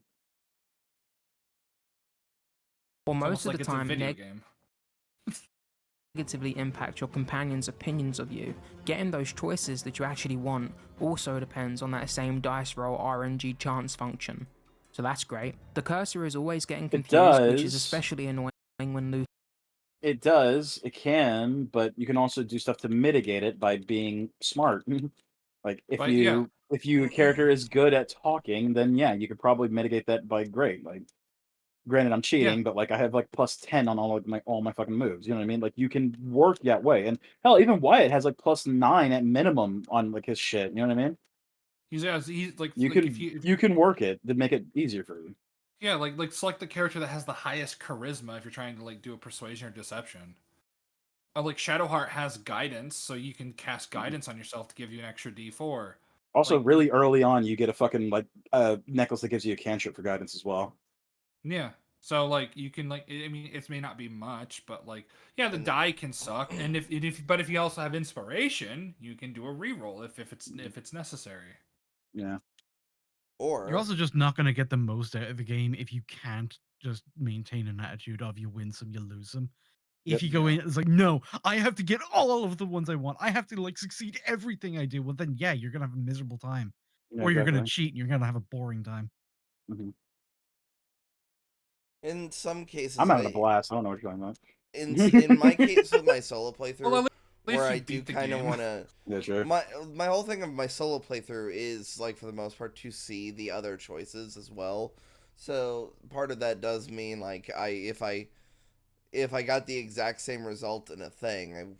S5: Or
S3: It's
S5: most
S3: almost
S5: of
S3: like
S5: the
S3: it's a
S5: time,
S3: video game.
S5: negatively impact your companion's opinions of you. Getting those choices that you actually want also depends on that same dice roll RNG chance function. So that's great. The cursor is always getting confused, which is
S2: does.
S5: especially annoying when losing.
S2: It does. It can, but you can also do stuff to mitigate it by being smart. Like if
S3: But yeah,
S2: your character is good at talking, then yeah, you could probably mitigate that by great. Like granted I'm cheating, but like I have like +10 on all my fucking moves. You know what I mean? Like you can work that way. And hell, even Wyatt has like +9 at minimum on like his shit. You know what I mean?
S3: he's like
S2: You
S3: like
S2: can you can work it to make it easier for you.
S3: yeah, like select the character that has the highest charisma if you're trying to like do a persuasion or deception. Like Shadowheart has guidance, so you can cast guidance on yourself to give you an extra D4.
S2: Also,
S3: Like,
S2: really early on, you get a fucking like necklace that gives you a cantrip for guidance as well.
S3: yeah. So like you can like I mean it may not be much, but like yeah, the
S1: And-
S3: die can suck. And if you also have inspiration, you can do a reroll if it's necessary.
S2: Yeah.
S1: Or
S4: You're also just not going to get the most out of the game if you can't just maintain an attitude of you win some, you lose some.
S2: Yep.
S4: If you go in, it's like, no, I have to get all of the ones I want. I have to like succeed everything I do. Well, then, yeah, you're going to have a miserable time.
S2: Yeah,
S4: Or you're going to
S2: exactly.
S4: cheat and you're going to have a boring time.
S2: Mm-hmm.
S1: in some cases,
S2: I'm having a blast. I don't know what you're talking about.
S1: in my case with my solo playthrough,
S3: Well, at least
S1: where
S3: you
S1: I do
S3: beat the
S1: kind of
S3: game.
S1: want to.
S2: Yeah, sure.
S1: My whole thing of my solo playthrough is like for the most part to see the other choices as well. So part of that does mean like if I got the exact same result in a thing,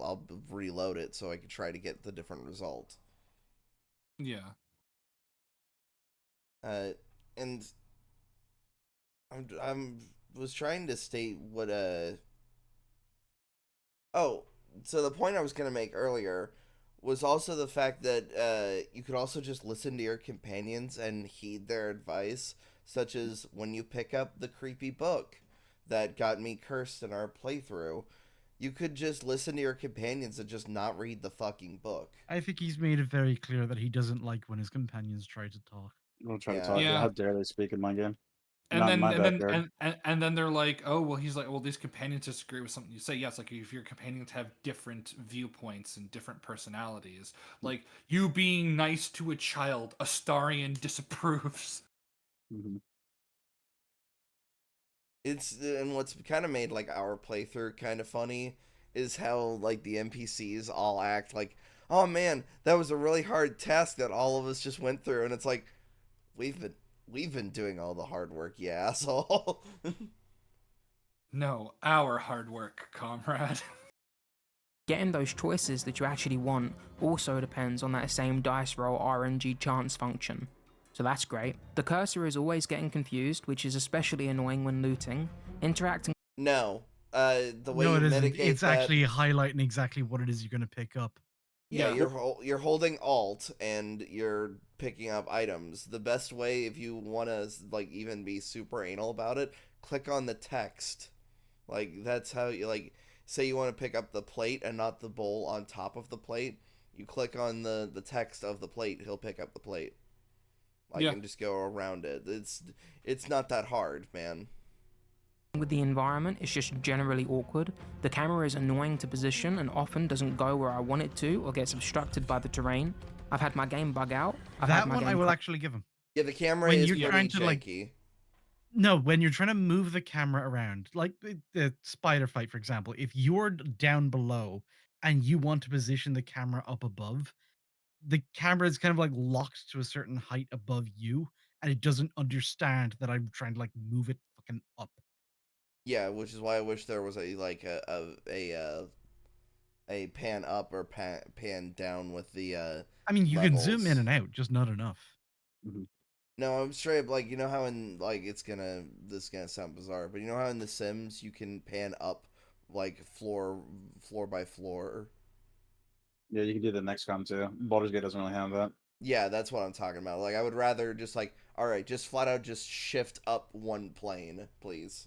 S1: I'll reload it so I can try to get the different result.
S3: Yeah.
S1: And I'm was trying to state what oh, so the point I was gonna make earlier was also the fact that you could also just listen to your companions and heed their advice, such as when you pick up the creepy book that got me cursed in our playthrough. You could just listen to your companions and just not read the fucking book.
S4: I think he's made it very clear that he doesn't like when his companions try to talk.
S2: We'll try to
S1: Yeah.
S2: talk.
S3: Yeah.
S2: How dare they speak in my game?
S3: And
S2: Not in
S3: then
S2: my
S3: and then
S2: backyard.
S3: and then they're like, oh well, he's like, well, these companions disagree with something you say. Yes, like if your companions have different viewpoints and different personalities, like you being nice to a child, Astarion disapproves.
S2: Mhm.
S1: And what's kind of made like our playthrough kind of funny is how like the NPCs all act like, oh man, that was a really hard task that all of us just went through, and it's like we've been doing all the hard work, you asshole.
S3: No, our hard work, comrade.
S5: Getting those choices that you actually want also depends on that same dice roll RNG chance function. So that's great. The cursor is always getting confused, which is especially annoying when looting. Interacting
S1: No, The way
S4: No,
S1: you
S4: it isn't.
S1: mitigate
S4: It's
S1: that.
S4: actually highlighting exactly what it is you're going to pick up.
S1: Yeah,
S3: Yeah.
S1: you're holding Alt and you're picking up items. The best way, if you want to like even be super anal about it, click on the text. Like that's how you like. Say you want to pick up the plate and not the bowl on top of the plate. You click on the text of the plate. He'll pick up the plate. Like
S3: Yeah.
S1: and just go around it. It's not that hard, man.
S5: With the environment, it's just generally awkward. The camera is annoying to position and often doesn't go where I want it to or gets obstructed by the terrain. I've had my game bug out. I've had
S4: That
S5: my
S4: one
S5: game
S4: I will actually give him.
S1: Yeah, the camera
S4: When
S1: is
S4: you're
S1: pretty
S4: trying to, like,
S1: janky.
S4: No, when you're trying to move the camera around, like the spider fight, for example, if you're down below and you want to position the camera up above, the camera is kind of like locked to a certain height above you, and it doesn't understand that I'm trying to like move it fucking up.
S1: Yeah, which is why I wish there was a like a pan up or pan down with the
S4: I mean, you can zoom in
S1: levels.
S4: and out, just not enough.
S1: No, I'm straight up like you know how in like this is gonna sound bizarre, but you know how in The Sims you can pan up like floor by floor.
S2: Yeah, you can do the next com too. Baldur's Gate doesn't really have that.
S1: Yeah, that's what I'm talking about. Like I would rather just like all right, just flat out just shift up one plane, please.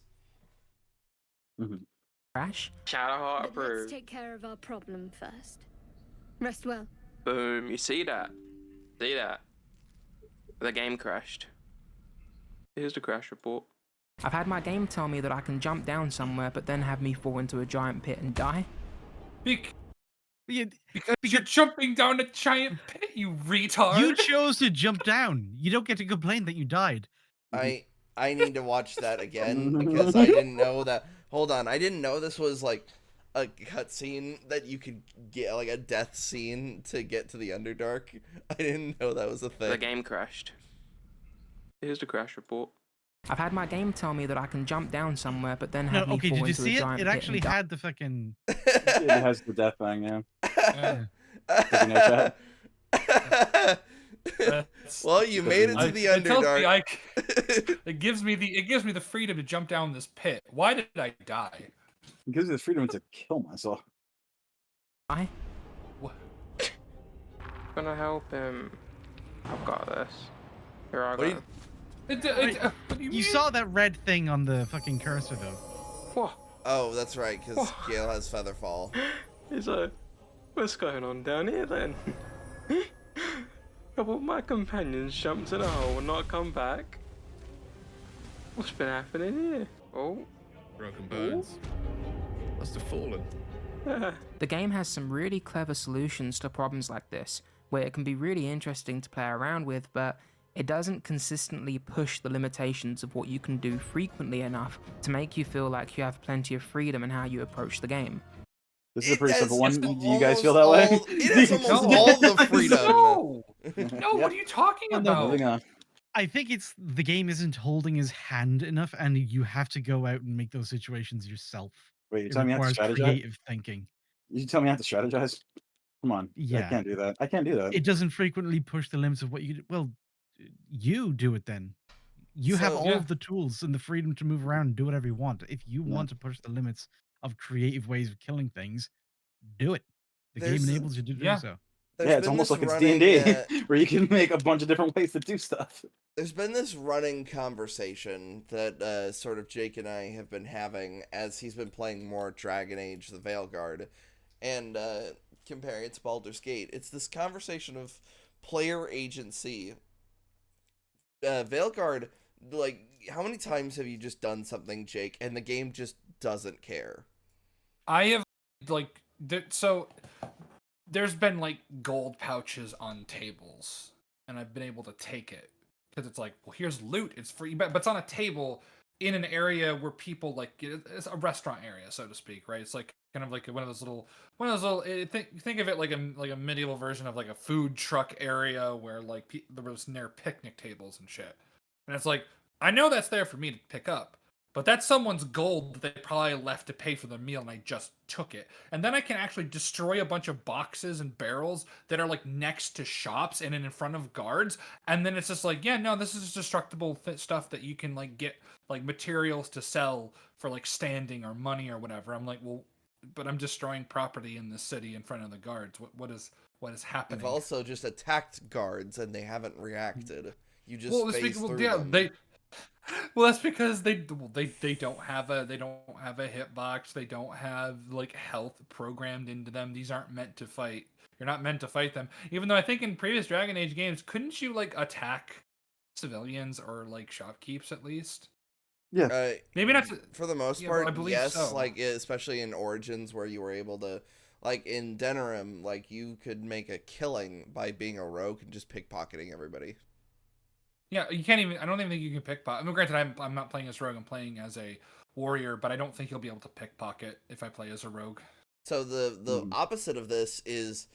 S5: crash.
S7: Shadowheart
S9: But let's
S7: approved.
S9: take care of our problem first. Rest well.
S7: Boom, you see that? See that? The game crashed. Here's the crash report.
S5: I've had my game tell me that I can jump down somewhere but then have me fall into a giant pit and die.
S3: Because you're jumping down a giant pit, you retard.
S4: You chose to jump down. You don't get to complain that you died.
S1: I need to watch that again because I didn't know that. Hold on, I didn't know this was like a cutscene that you could get like a death scene to get to the Underdark. I didn't know that was a thing.
S7: The game crashed. Here's the crash report.
S5: I've had my game tell me that I can jump down somewhere but then
S4: No,
S5: have me
S4: okay,
S5: fall
S4: did you
S5: into
S4: see
S5: a
S4: it?
S5: giant
S4: It
S5: pit
S4: actually
S5: and die.
S4: had the fucking.
S2: It has the death thing, yeah.
S1: Taking
S2: no
S1: Well, you made it to the Underdark.
S3: It gives me the freedom to jump down this pit. Why did I die?
S2: It gives me the freedom to kill myself.
S5: I?
S7: Gonna help him. I've got this. Here I
S1: What do
S7: go.
S3: What do you
S4: You
S3: mean?
S4: saw that red thing on the fucking cursor, though.
S7: Whoa.
S1: Oh, that's right, because Gale has Featherfall.
S7: He's like, what's going on down here then? How about my companions jumped in a hole and not come back? What's been happening here? Oh.
S10: Broken bones. Must have fallen.
S5: The game has some really clever solutions to problems like this, where it can be really interesting to play around with, but it doesn't consistently push the limitations of what you can do frequently enough to make you feel like you have plenty of freedom in how you approach the game.
S2: This is a pretty
S1: It
S2: simple
S1: has
S2: one. Do you guys feel that way?
S1: It has almost all the freedom.
S3: No,
S2: No,
S3: what are you talking
S4: no,
S3: about?
S2: moving on.
S4: I think it's the game isn't holding his hand enough, and you have to go out and make those situations yourself.
S2: Wait, you
S4: It
S2: telling me I have
S4: requires
S2: to strategize?
S4: creative thinking.
S2: You tell me I have to strategize? Come on. I
S4: Yeah.
S2: can't do that. I can't do that.
S4: It doesn't frequently push the limits of what you do. Well, you do it then. You have
S1: So-
S4: all
S3: Yeah.
S4: of the tools and the freedom to move around and do whatever you want. If you
S2: Yeah.
S4: want to push the limits of creative ways of killing things, do it. The
S1: There's-
S4: game enables you to do
S3: Yeah.
S4: so.
S1: There's
S2: Yeah, it's
S1: been
S2: almost
S1: this
S2: like it's
S1: running,
S2: D&D, where you can make a bunch of different ways to do stuff.
S1: There's been this running conversation that sort of Jake and I have been having as he's been playing more Dragon Age: The Veilguard, and comparing it to Baldur's Gate. It's this conversation of player agency. Veilguard, like, how many times have you just done something, Jake, and the game just doesn't care?
S3: I have like so there's been like gold pouches on tables, and I've been able to take it because it's like, well, here's loot, it's free, but it's on a table in an area where people like it's a restaurant area, so to speak, right? It's like kind of like one of those little think of it like a medieval version of like a food truck area where like there was near picnic tables and shit, and it's like I know that's there for me to pick up, But that's someone's gold that they probably left to pay for the meal, and I just took it. And then I can actually destroy a bunch of boxes and barrels that are like next to shops and in front of guards. And then it's just like, yeah, no, this is destructible stuff that you can like get like materials to sell for like standing or money or whatever. I'm like, well, but I'm destroying property in the city in front of the guards. What is happening?
S1: You've also just attacked guards and they haven't reacted. You just
S3: Well,
S1: phased through
S3: yeah,
S1: them.
S3: well, that's because they don't have a hitbox. They don't have like health programmed into them. These aren't meant to fight. You're not meant to fight them. Even though I think in previous Dragon Age games, couldn't you like attack civilians or like shopkeeps at least?
S2: Yeah.
S3: Maybe not
S1: for the most
S3: yeah, well,
S1: part,
S3: I believe
S1: yes.
S3: so.
S1: Like especially in Origins, where you were able to, like in Denerim, like you could make a killing by being a rogue and just pickpocketing everybody.
S3: Yeah, you can't even. I don't even think you can pickpocket. I mean, granted, I'm not playing as rogue. I'm playing as a warrior, but I don't think you'll be able to pickpocket if I play as a rogue.
S1: So the opposite of this is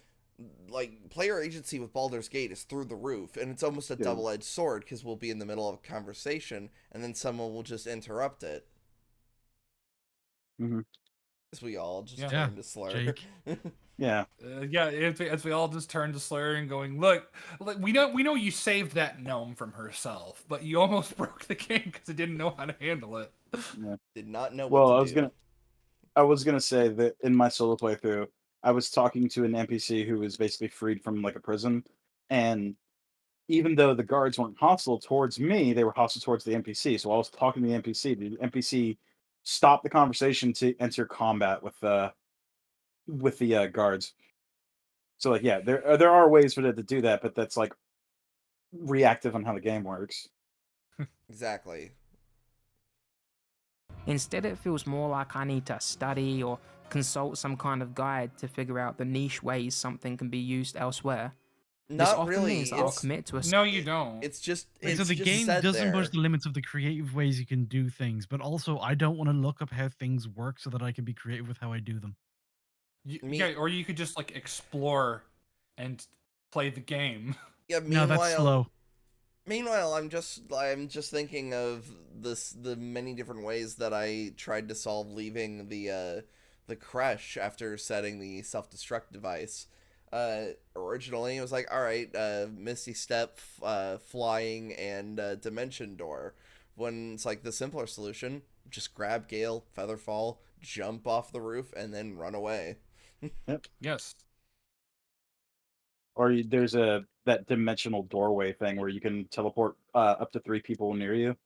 S1: like player agency with Baldur's Gate is through the roof, and it's almost a
S2: Yeah.
S1: double-edged sword because we'll be in the middle of a conversation and then someone will just interrupt it.
S2: Mm-hmm.
S1: As we all just
S3: Yeah.
S1: turn to slur.
S4: Jake.
S2: Yeah.
S3: Yeah, as we all just turn to slur and going, look, we know you saved that gnome from herself, but you almost broke the game because it didn't know how to handle it.
S2: Yeah.
S1: Did not know
S2: Well,
S1: what to do.
S2: I was gonna say that in my solo playthrough, I was talking to an NPC who was basically freed from like a prison, and even though the guards weren't hostile towards me, they were hostile towards the NPC. So I was talking to the NPC. The NPC stopped the conversation to enter combat with the guards. So like, yeah, there are ways for it to do that, but that's like reactive on how the game works.
S1: Exactly.
S5: Instead, it feels more like I need to study or consult some kind of guide to figure out the niche ways something can be used elsewhere. This
S1: Not
S5: often
S1: really.
S5: means that I'll commit to a
S3: No, you don't.
S1: It's just
S4: Like,
S1: it's
S4: so the
S1: just
S4: game
S1: said
S4: doesn't push
S1: there.
S4: the limits of the creative ways you can do things, but also I don't want to look up how things work so that I can be creative with how I do them.
S3: Yeah, or you could just like explore and play the game.
S1: Yeah.
S4: No, that's slow.
S1: Meanwhile, I'm just thinking of the many different ways that I tried to solve leaving the creche after setting the self-destruct device. Originally, it was like, all right, Misty Step, flying, and Dimension Door. When it's like the simpler solution, just grab Gale, Featherfall, jump off the roof, and then run away.
S2: Yep.
S3: Yes.
S2: Or there's that dimensional doorway thing where you can teleport up to 3 people near you.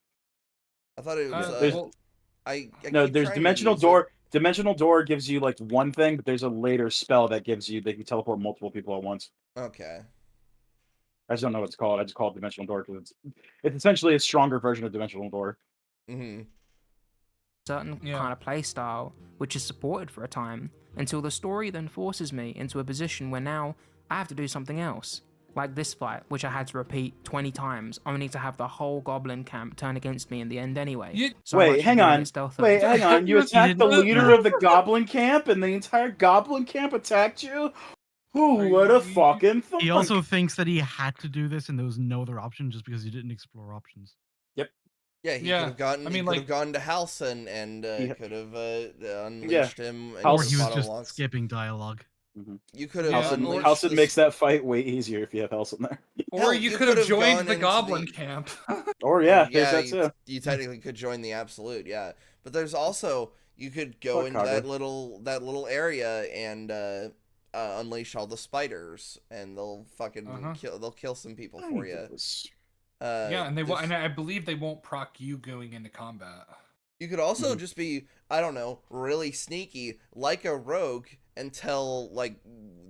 S1: I thought it was.
S2: There's
S3: Well,
S1: I
S2: no,
S1: keep
S2: there's
S1: trying to
S2: dimensional
S1: use
S2: door. Dimensional door gives you like one thing, but there's a later spell that gives you they can teleport multiple people at once.
S1: Okay.
S2: I just don't know what it's called. I just call it dimensional door because it's essentially a stronger version of dimensional door.
S1: Mm-hmm.
S5: certain
S3: Yeah.
S5: kind of playstyle, which is supported for a time, until the story then forces me into a position where now I have to do something else. Like this fight, which I had to repeat 20 times, only to have the whole goblin camp turn against me in the end anyway.
S3: You-
S5: So much
S2: Wait,
S5: for
S2: hang
S5: doing
S2: on.
S5: it stealthily.
S2: Wait, hang on. You
S4: You
S2: attacked the
S4: didn't-
S2: leader of the goblin camp, and the entire goblin camp attacked you? Who would have fucking thought?
S4: He also thinks that he had to do this and there was no other option just because he didn't explore options.
S1: Yeah, he
S3: Yeah,
S1: could have gotten.
S3: I
S1: He
S3: mean,
S1: could
S3: like-
S1: have gone to House and
S2: Yeah.
S1: could have unleashed him. And
S2: House-
S4: Or he was
S1: fought
S4: just
S1: along.
S4: skipping dialogue.
S1: You could have
S3: Yeah,
S2: Halson,
S1: unleashed
S2: Halson
S1: this-
S2: makes that fight way easier if you have Halson there.
S3: Or
S1: Hell,
S3: you
S1: you
S3: could have
S1: could've
S3: joined
S1: gone
S3: the
S1: into
S3: goblin
S1: the-
S3: camp.
S2: Or yeah,
S1: yeah,
S2: there's that too.
S1: you technically could join the Absolute, yeah. But there's also you could go
S2: Fuck
S1: into
S2: Cogger.
S1: that little area and unleash all the spiders, and they'll fucking kill some people for you.
S3: Yeah, and
S1: there's-
S3: and I believe they won't proc you going into combat.
S1: You could also
S2: Mhm.
S1: just be, I don't know, really sneaky, like a rogue, and tell, like,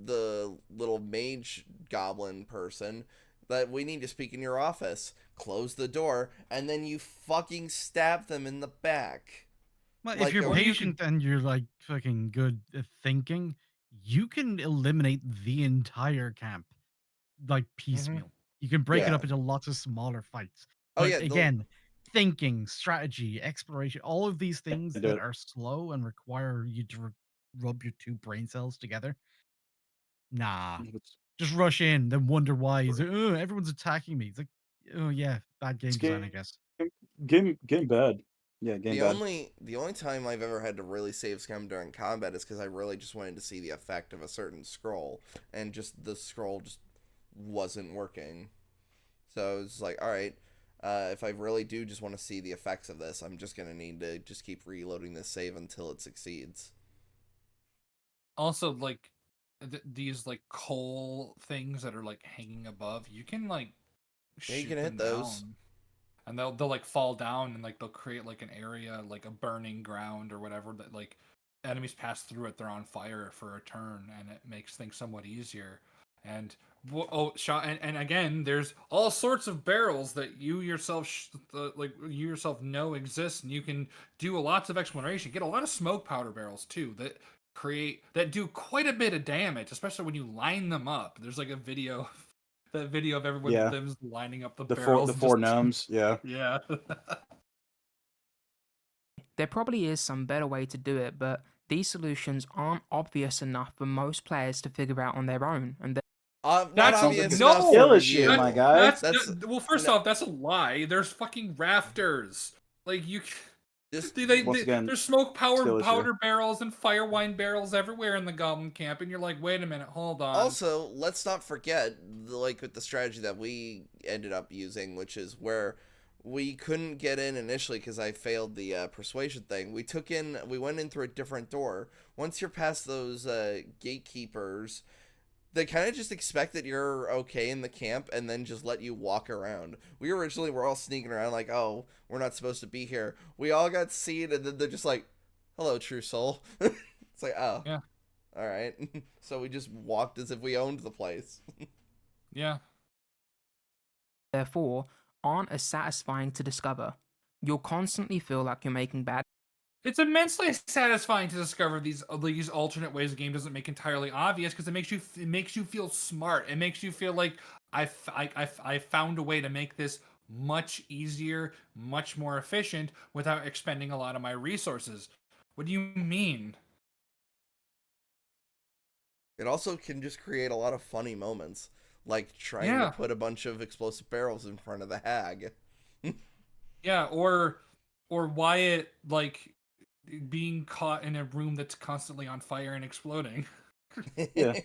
S1: the little mage goblin person that we need to speak in your office. Close the door, and then you fucking stab them in the back.
S4: Well,
S1: Like
S4: if you're
S1: a- Or you
S4: patient and you're like fucking good at thinking, you can eliminate the entire camp like piecemeal. You can break it
S1: Yeah.
S4: up into lots of smaller fights.
S1: Oh,
S4: But
S1: yeah, they'll-
S4: again, thinking, strategy, exploration, all of these things
S2: do
S4: that
S2: it.
S4: are slow and require you to rub your two brain cells together. Nah, just rush in, then wonder why. He's like, oh, everyone's attacking me. It's like, oh yeah, bad game
S2: It's
S4: design, I guess.
S2: game bad. Yeah, game
S1: The
S2: bad.
S1: only time I've ever had to really save scum during combat is because I really just wanted to see the effect of a certain scroll, and just the scroll just wasn't working. So it's like, all right, if I really do just want to see the effects of this, I'm just gonna need to just keep reloading this save until it succeeds.
S3: Also, like these like coal things that are like hanging above, you can like
S1: Yeah, you
S3: shoot
S1: can hit
S3: them
S1: those.
S3: down, and they'll like fall down, and like they'll create like an area, like a burning ground or whatever, that like enemies pass through it, they're on fire for a turn, and it makes things somewhat easier. And and again, there's all sorts of barrels that you yourself you yourself know exist, and you can do lots of exploration. Get a lot of smoke powder barrels too that do quite a bit of damage, especially when you line them up. There's like a video, that video of everyone
S2: Yeah.
S3: them lining up the
S2: The
S3: barrels.
S2: four gnomes. Yeah.
S3: Yeah.
S5: There probably is some better way to do it, but these solutions aren't obvious enough for most players to figure out on their own, and
S1: Not
S3: That's
S1: obvious
S2: no
S1: enough
S2: skill
S1: for
S2: issue,
S1: you.
S2: my guy.
S3: Well, first off, that's a lie. There's fucking rafters. Like you,
S1: Just
S2: Once again,
S3: there's smoke
S2: skill issue.
S3: powder barrels and fire wine barrels everywhere in the goblin camp, and you're like, wait a minute, hold on.
S1: Also, let's not forget, like with the strategy that we ended up using, which is where we couldn't get in initially because I failed the persuasion thing. We went in through a different door. Once you're past those gatekeepers, they kind of just expect that you're okay in the camp and then just let you walk around. We originally were all sneaking around like, oh, we're not supposed to be here. We all got seen, and then they're just like, hello, true soul. It's like, oh,
S3: Yeah.
S1: all right. So we just walked as if we owned the place.
S3: Yeah.
S5: therefore aren't as satisfying to discover. You'll constantly feel like you're making bad
S3: It's immensely satisfying to discover these alternate ways the game doesn't make entirely obvious, because it makes you feel smart. It makes you feel like I found a way to make this much easier, much more efficient without expending a lot of my resources. What do you mean?
S1: It also can just create a lot of funny moments, like trying to put a bunch of explosive barrels in front of the hag.
S3: Yeah, or Wyatt like being caught in a room that's constantly on fire and exploding.
S2: Yeah.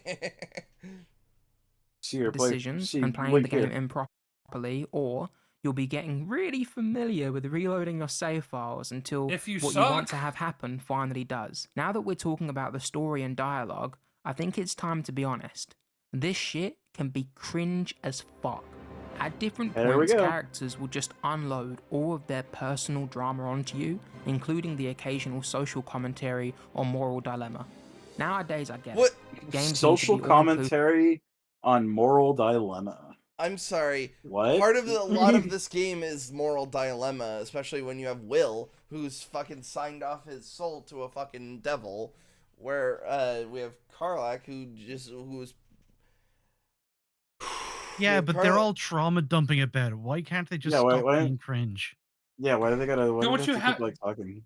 S5: decisions and playing the game improperly, or you'll be getting really familiar with reloading your save files until
S3: If you
S5: what you want to have happen finally does. Now that we're talking about the story and dialogue, I think it's time to be honest. This shit can be cringe as fuck. At different points, characters will just unload all of their personal drama onto you, including the occasional social commentary or moral dilemma. Nowadays, I get it. Games
S2: social commentary on moral dilemma.
S1: I'm sorry.
S2: What?
S1: Part of a lot of this game is moral dilemma, especially when you have Will, who's fucking signed off his soul to a fucking devil, where we have Karlak, who's
S4: yeah, but they're all trauma dumping about it. Why can't they just stop being cringe?
S2: Yeah, why do they gotta? Why
S3: Don't
S2: do
S3: you
S2: they have to keep, like, talking?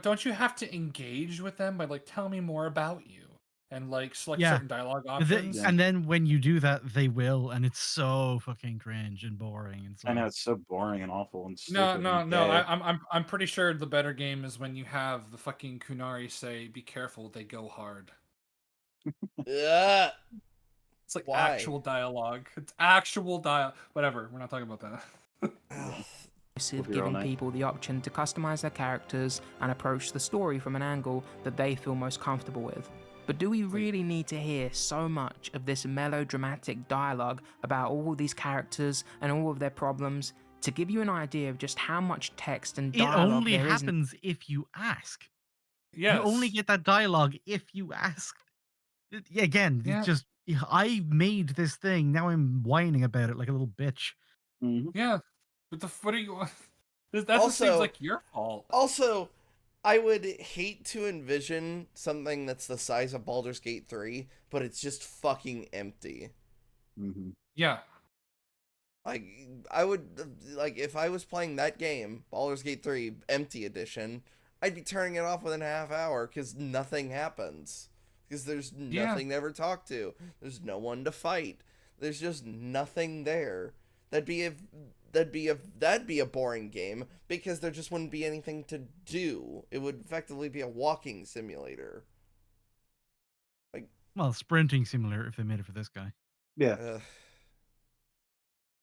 S3: Don't you have to engage with them by like telling me more about you and like select
S4: Yeah.
S3: certain dialogue options?
S4: And then when you do that, they will, and it's so fucking cringe and boring. And
S2: I know, it's so boring and awful and
S3: No,
S2: stupid.
S3: no,
S2: and
S3: no.
S2: gay.
S3: I'm pretty sure the better game is when you have the fucking Kunari say, "Be careful, they go hard."
S1: Yeah.
S3: It's like actual dialogue. It's actual Whatever. We're not talking about that.
S5: Giving people the option to customize their characters and approach the story from an angle that they feel most comfortable with. But do we really need to hear so much of this melodramatic dialogue about all these characters and all of their problems to give you an idea of just how much text and dialogue
S4: it only
S5: there is?
S4: happens if you ask.
S3: Yes.
S4: You only get that dialogue if you ask. Again, it's just, I made this thing, now I'm whining about it like a little bitch.
S3: Yeah. What are you... That just seems like your fault.
S1: Also, I would hate to envision something that's the size of Baldur's Gate 3, but it's just fucking empty.
S3: Yeah.
S1: Like, I would, like, if I was playing that game, Baldur's Gate 3 Empty Edition, I'd be turning it off within a half hour because nothing happens. Because there's nothing to ever talk to. There's no one to fight. There's just nothing there. that'd be a boring game because there just wouldn't be anything to do. It would effectively be a walking simulator.
S4: Well, sprinting simulator if they made it for this guy.
S2: Yeah.
S1: Ugh.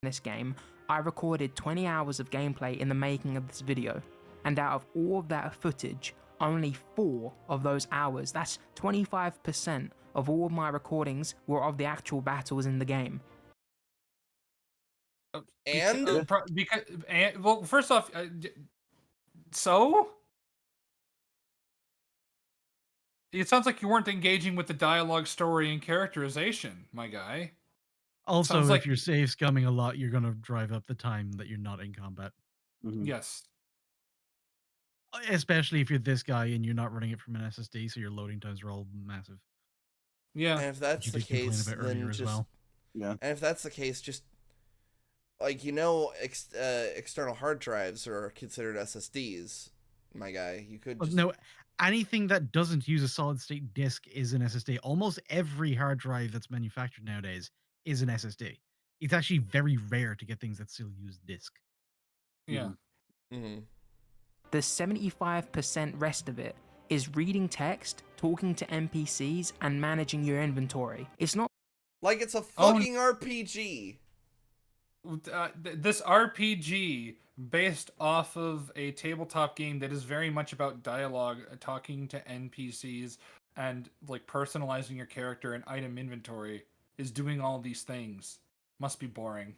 S5: This game, I recorded 20 hours of gameplay in the making of this video, and out of all of that footage, only 4 of those hours, that's 25% of all of my recordings, were of the actual battles in the game.
S1: And
S3: well, first off, so it sounds like you weren't engaging with the dialogue, story, and characterization, my guy.
S4: Also,
S3: Sounds
S4: if
S3: like
S4: you're safe scumming a lot, you're gonna drive up the time that you're not in combat.
S3: yes.
S4: Especially if you're this guy and you're not running it from an SSD, so your loading times are all massive.
S3: Yeah.
S1: and if that's
S4: You
S1: the
S4: did complain
S1: case,
S4: about earlier
S1: then
S4: as
S1: just
S4: well.
S2: Yeah.
S1: and if that's the case, just like external hard drives are considered SSDs, my guy. You could
S4: Well,
S1: just
S4: no, anything that doesn't use a solid state disk is an SSD. Almost every hard drive that's manufactured nowadays is an SSD. It's actually very rare to get things that still use disk.
S3: Yeah.
S1: Mm-hmm.
S5: The 75% rest of it is reading text, talking to NPCs, and managing your inventory. It's not
S1: Like it's a fucking RPG.
S3: This RPG based off of a tabletop game that is very much about dialogue, talking to NPCs, and like personalizing your character and item inventory is doing all these things. Must be boring.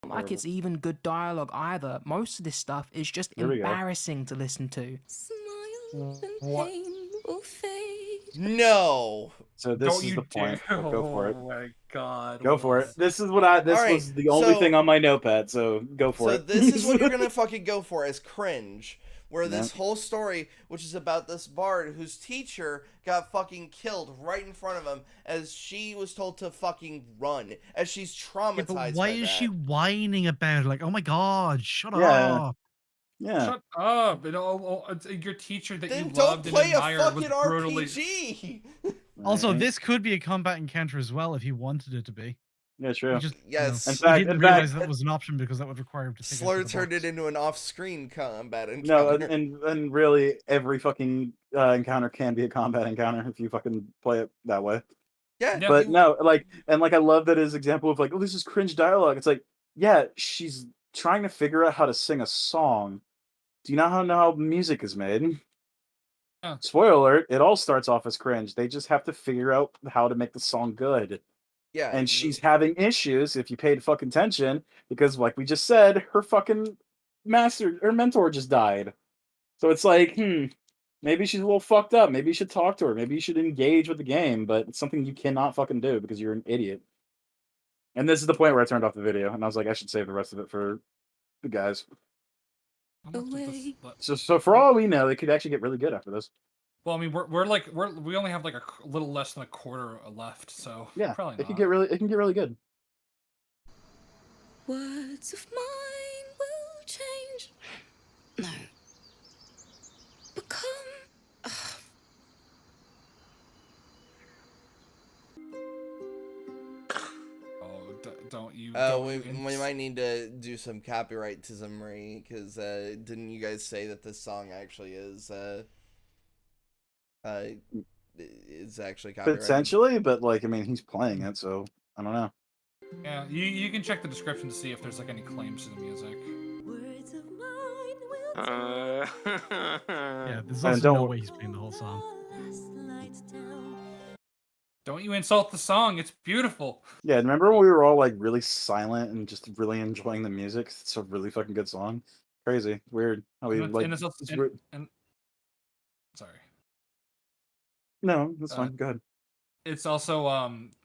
S5: like it's even good dialogue either. Most of this stuff is just
S2: There we go.
S5: embarrassing to listen to.
S9: Smiles and
S3: What?
S9: pain will fade.
S1: No.
S2: So this
S3: Don't
S2: is
S3: you
S2: the point.
S3: dare!
S2: Go for it.
S3: Oh my god!
S2: Go for it.
S3: Willis.
S2: This is what I. This
S1: Alright,
S2: was the only
S1: so-
S2: thing on my notepad. So go for
S1: So
S2: it.
S1: this is what you're gonna fucking go for as cringe. Where
S2: Yeah.
S1: this whole story, which is about this bard whose teacher got fucking killed right in front of him as she was told to fucking run, as she's traumatized
S4: Yeah, but why
S1: by
S4: is
S1: that.
S4: she whining about it? Like, oh my god, shut
S2: Yeah.
S4: up.
S2: Yeah.
S3: Shut up! Your teacher that
S1: Then
S3: you
S1: don't
S3: loved and
S1: play a
S3: admired was
S1: fucking
S3: brutally.
S1: RPG.
S4: Also,
S2: Right.
S4: this could be a combat encounter as well if he wanted it to be.
S2: Yeah,
S4: He
S2: true.
S4: just,
S1: Yes.
S2: In
S4: he
S2: fact-
S4: didn't
S2: in
S4: realize
S2: fact-
S4: that was an option because that would require him to take
S1: Slur
S4: it to the
S1: turned
S4: box.
S1: it into an off-screen combat
S2: No,
S1: encounter.
S2: and really, every fucking encounter can be a combat encounter if you fucking play it that way.
S1: Yeah.
S3: Yeah,
S2: But
S3: you-
S2: no, like, and like, I love that his example of like, oh, this is cringe dialogue. It's like, yeah, she's trying to figure out how to sing a song. Do you know how music is made?
S3: Yeah.
S2: Spoiler alert, it all starts off as cringe. They just have to figure out how to make the song good.
S1: Yeah.
S2: And she's having issues, if you paid fucking attention, because like we just said, her fucking mentor just died. So it's like, maybe she's a little fucked up. Maybe you should talk to her. Maybe you should engage with the game, but it's something you cannot fucking do because you're an idiot. And this is the point where I turned off the video, and I was like, I should save the rest of it for the guys.
S3: How much does this-
S2: So for all we know, they could actually get really good after this.
S3: Well, I mean, we only have like a little less than a quarter left, so
S2: Yeah,
S3: probably
S2: it
S3: not.
S2: can get really good.
S9: Words of mine will change. No. Become.
S3: Don't you?
S1: We might need to do some copyright-tism, because didn't you guys say that this song actually is actually copyrighted?
S2: Potentially, but like, I mean, he's playing it, so I don't know.
S3: Yeah, you can check the description to see if there's like any claims to the music.
S9: Words of mine will
S4: Yeah, there's
S2: And
S4: also
S2: don't
S4: no
S2: wor-
S4: way he's playing the whole song.
S3: Don't you insult the song? It's beautiful.
S2: Yeah, remember when we were all like really silent and just really enjoying the music? It's a really fucking good song. Crazy, weird. How we
S3: And
S2: like.
S3: it's also,
S2: it's weird.
S3: sorry.
S2: No, that's fine. Go ahead.
S3: It's also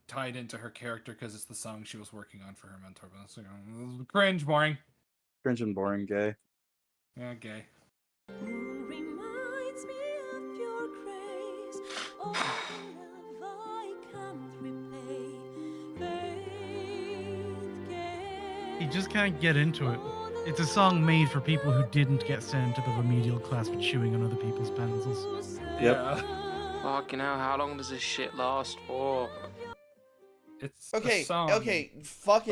S3: tied into her character because it's the song she was working on for her mentor. But it's, cringe, boring.
S2: Cringe and boring, gay.
S3: Yeah, gay.
S9: Who reminds me of your grace? Oh, the love I can't repay. Faith gave.
S4: He just can't get into it. It's a song made for people who didn't get sent to the remedial class for chewing on other people's pencils.
S2: Yep.
S3: Yeah.
S7: Fucking hell, how long does this shit last for?
S3: It's
S1: Okay,
S3: a song.
S1: okay,
S2: Probably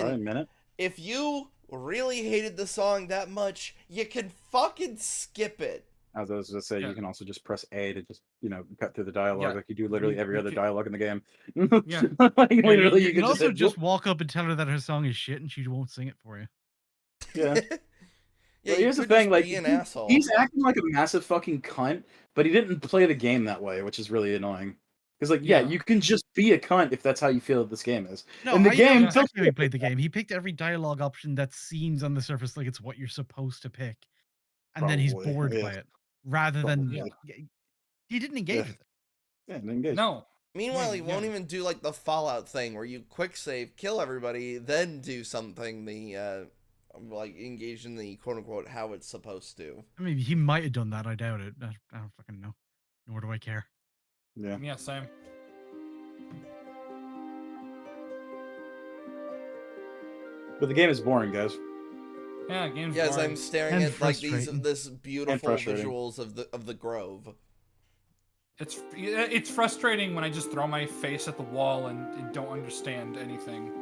S2: a
S1: fucking.
S2: minute.
S1: if you really hated the song that much, you can fucking skip it.
S2: As I was gonna say,
S3: Yeah.
S2: you can also just press A to just, cut through the dialogue
S3: Yeah,
S2: like you do literally every other dialogue in the game.
S3: Yeah.
S2: Like, literally,
S4: You can also
S2: hit
S4: just
S2: boop.
S4: walk up and tell her that her song is shit, and she won't sing it for you.
S2: Yeah.
S1: Yeah,
S2: Well,
S1: you
S2: here's the
S1: could
S2: thing,
S1: just
S2: like
S1: be an asshole.
S2: he's acting like a massive fucking cunt, but he didn't play the game that way, which is really annoying. Because, like, yeah,
S3: Yeah.
S2: you can just be a cunt if that's how you feel that this game is.
S4: No,
S2: In the
S4: I know
S2: game,
S4: exactly how he played the game. He picked every dialogue option that seems on the surface like it's what you're supposed to pick, and then he's
S2: Probably,
S4: bored
S2: yeah.
S4: by it, rather than
S2: Probably.
S4: he didn't engage with it.
S2: Yeah, didn't engage.
S3: No.
S1: Meanwhile, he
S3: Yeah.
S1: won't even do like the Fallout thing where you quick save, kill everybody, then do something like engage in the quote unquote how it's supposed to.
S4: I mean, he might have done that. I doubt it. I don't fucking know. Nor do I care.
S2: Yeah.
S3: Yeah, same.
S2: But the game is boring, guys.
S3: Yeah, game's
S1: Yes,
S3: boring.
S1: I'm staring
S4: And
S1: at like these
S4: frustrating.
S1: this beautiful
S2: frustrating.
S1: visuals of the Grove.
S3: It's frustrating when I just throw my face at the wall and don't understand anything.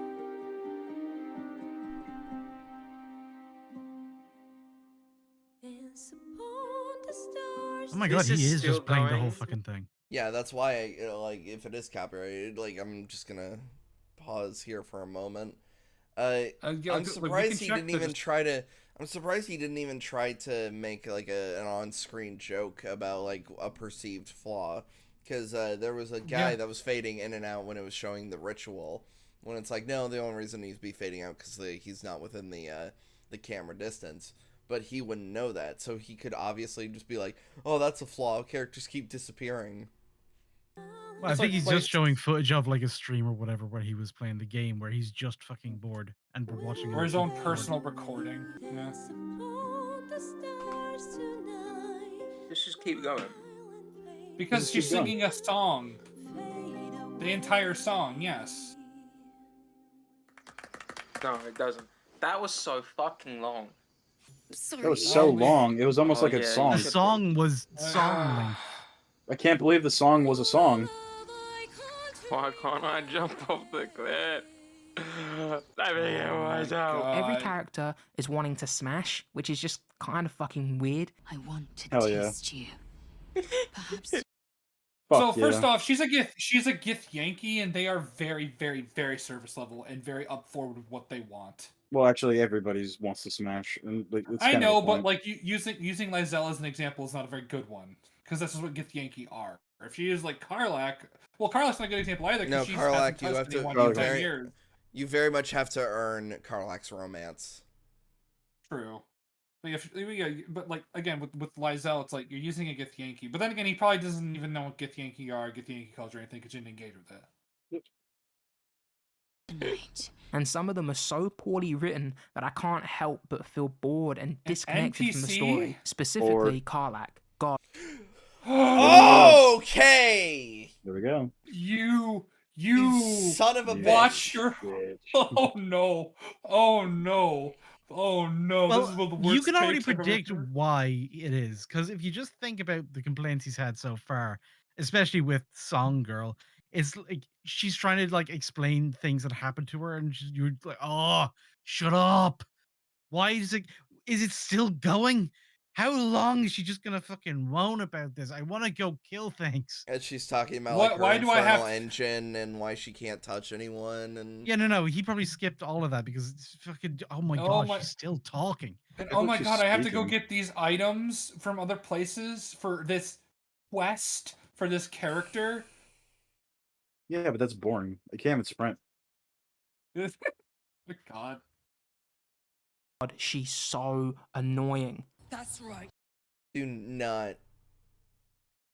S4: Oh my god,
S7: This
S4: he
S7: is
S4: is
S7: still
S4: just playing the whole
S7: going.
S4: fucking thing.
S1: Yeah, that's why I, like if it is copyrighted, like I'm just gonna pause here for a moment.
S3: Yeah,
S1: I'm
S3: we
S1: surprised
S3: can
S1: he
S3: check
S1: didn't
S3: the
S1: even try to. I'm surprised he didn't even try to make like an on-screen joke about like a perceived flaw, because there was a guy that was fading in and out when it was showing the ritual. When it's like, no, the only reason he's be fading out because he's not within the camera distance. But he wouldn't know that, so he could obviously just be like, "Oh, that's a flaw. Characters keep disappearing."
S4: Well, I think he's just showing footage of like a stream or whatever where he was playing the game where he's just fucking bored and we're watching him.
S3: Or his own
S4: keep bored.
S3: personal recording. Yeah.
S7: Let's just keep going.
S3: Because
S2: Just
S3: she's
S2: keep going.
S3: singing a song. The entire song, yes.
S7: No, it doesn't. That was so fucking long.
S9: Sorry.
S2: That was so long. It was almost
S7: Oh,
S2: like a
S7: yeah,
S2: song.
S4: The song was song length.
S2: I can't believe the song was a song.
S7: Why can't I jump off the cliff? Let me get myself.
S5: Every character is wanting to smash, which is just kind of fucking weird.
S9: I want to
S2: Hell yeah.
S9: taste you. Perhaps
S3: So
S2: Fuck
S3: first
S2: yeah.
S3: off, she's a Gith Yankee, and they are very, very, very service level and very up forward with what they want.
S2: Well, actually, everybody's wants to smash. And, like, it's
S3: I
S2: kind of
S3: know,
S2: the
S3: but
S2: point.
S3: like using Lizelle as an example is not a very good one because this is what Gith Yankee are. If she is like Karlach, well, Karlach's not a good example either.
S1: No,
S3: She
S1: Karlach,
S3: hasn't
S1: you
S3: touched
S1: have to.
S3: anyone
S2: Oh,
S3: in
S2: okay.
S3: 10 years.
S1: You very much have to earn Karlach's romance.
S3: True. But like again with Lizelle, it's like you're using a Gith Yankee. But then again, he probably doesn't even know what Gith Yankee are, Gith Yankee culture, or anything because he didn't engage with it.
S9: tonight.
S5: And some of them are so poorly written that I can't help but feel bored and disconnected from the
S3: NPC?
S5: story. Specifically, Karlach. God.
S1: Okay.
S2: There we go.
S3: You
S1: son of a
S3: watch
S1: bitch.
S3: your.
S2: Bitch.
S3: Oh no! Oh no! Oh no!
S4: Well,
S3: this is one of the worst
S4: you can already
S3: takes I've ever
S4: predict
S3: heard.
S4: why it is, because if you just think about the complaints he's had so far, especially with Song Girl, it's like she's trying to like explain things that happened to her, and you're like, oh, shut up. Why is it still going? How long is she just gonna fucking moan about this? I want to go kill things.
S1: And she's talking about
S3: What-
S1: like her
S3: why do I
S1: infernal
S3: have-
S1: engine and why she can't touch anyone and
S4: Yeah, no, he probably skipped all of that because it's fucking. Oh my
S3: Oh
S4: god,
S3: my-
S4: she's still talking.
S3: And
S2: I
S3: oh
S2: hope
S3: my
S2: she's
S3: god, I have to go
S2: speaking.
S3: get these items from other places for this quest for this character.
S2: Yeah, but that's boring. I can't even sprint.
S3: God.
S5: God, she's so annoying.
S9: That's right.
S1: do not.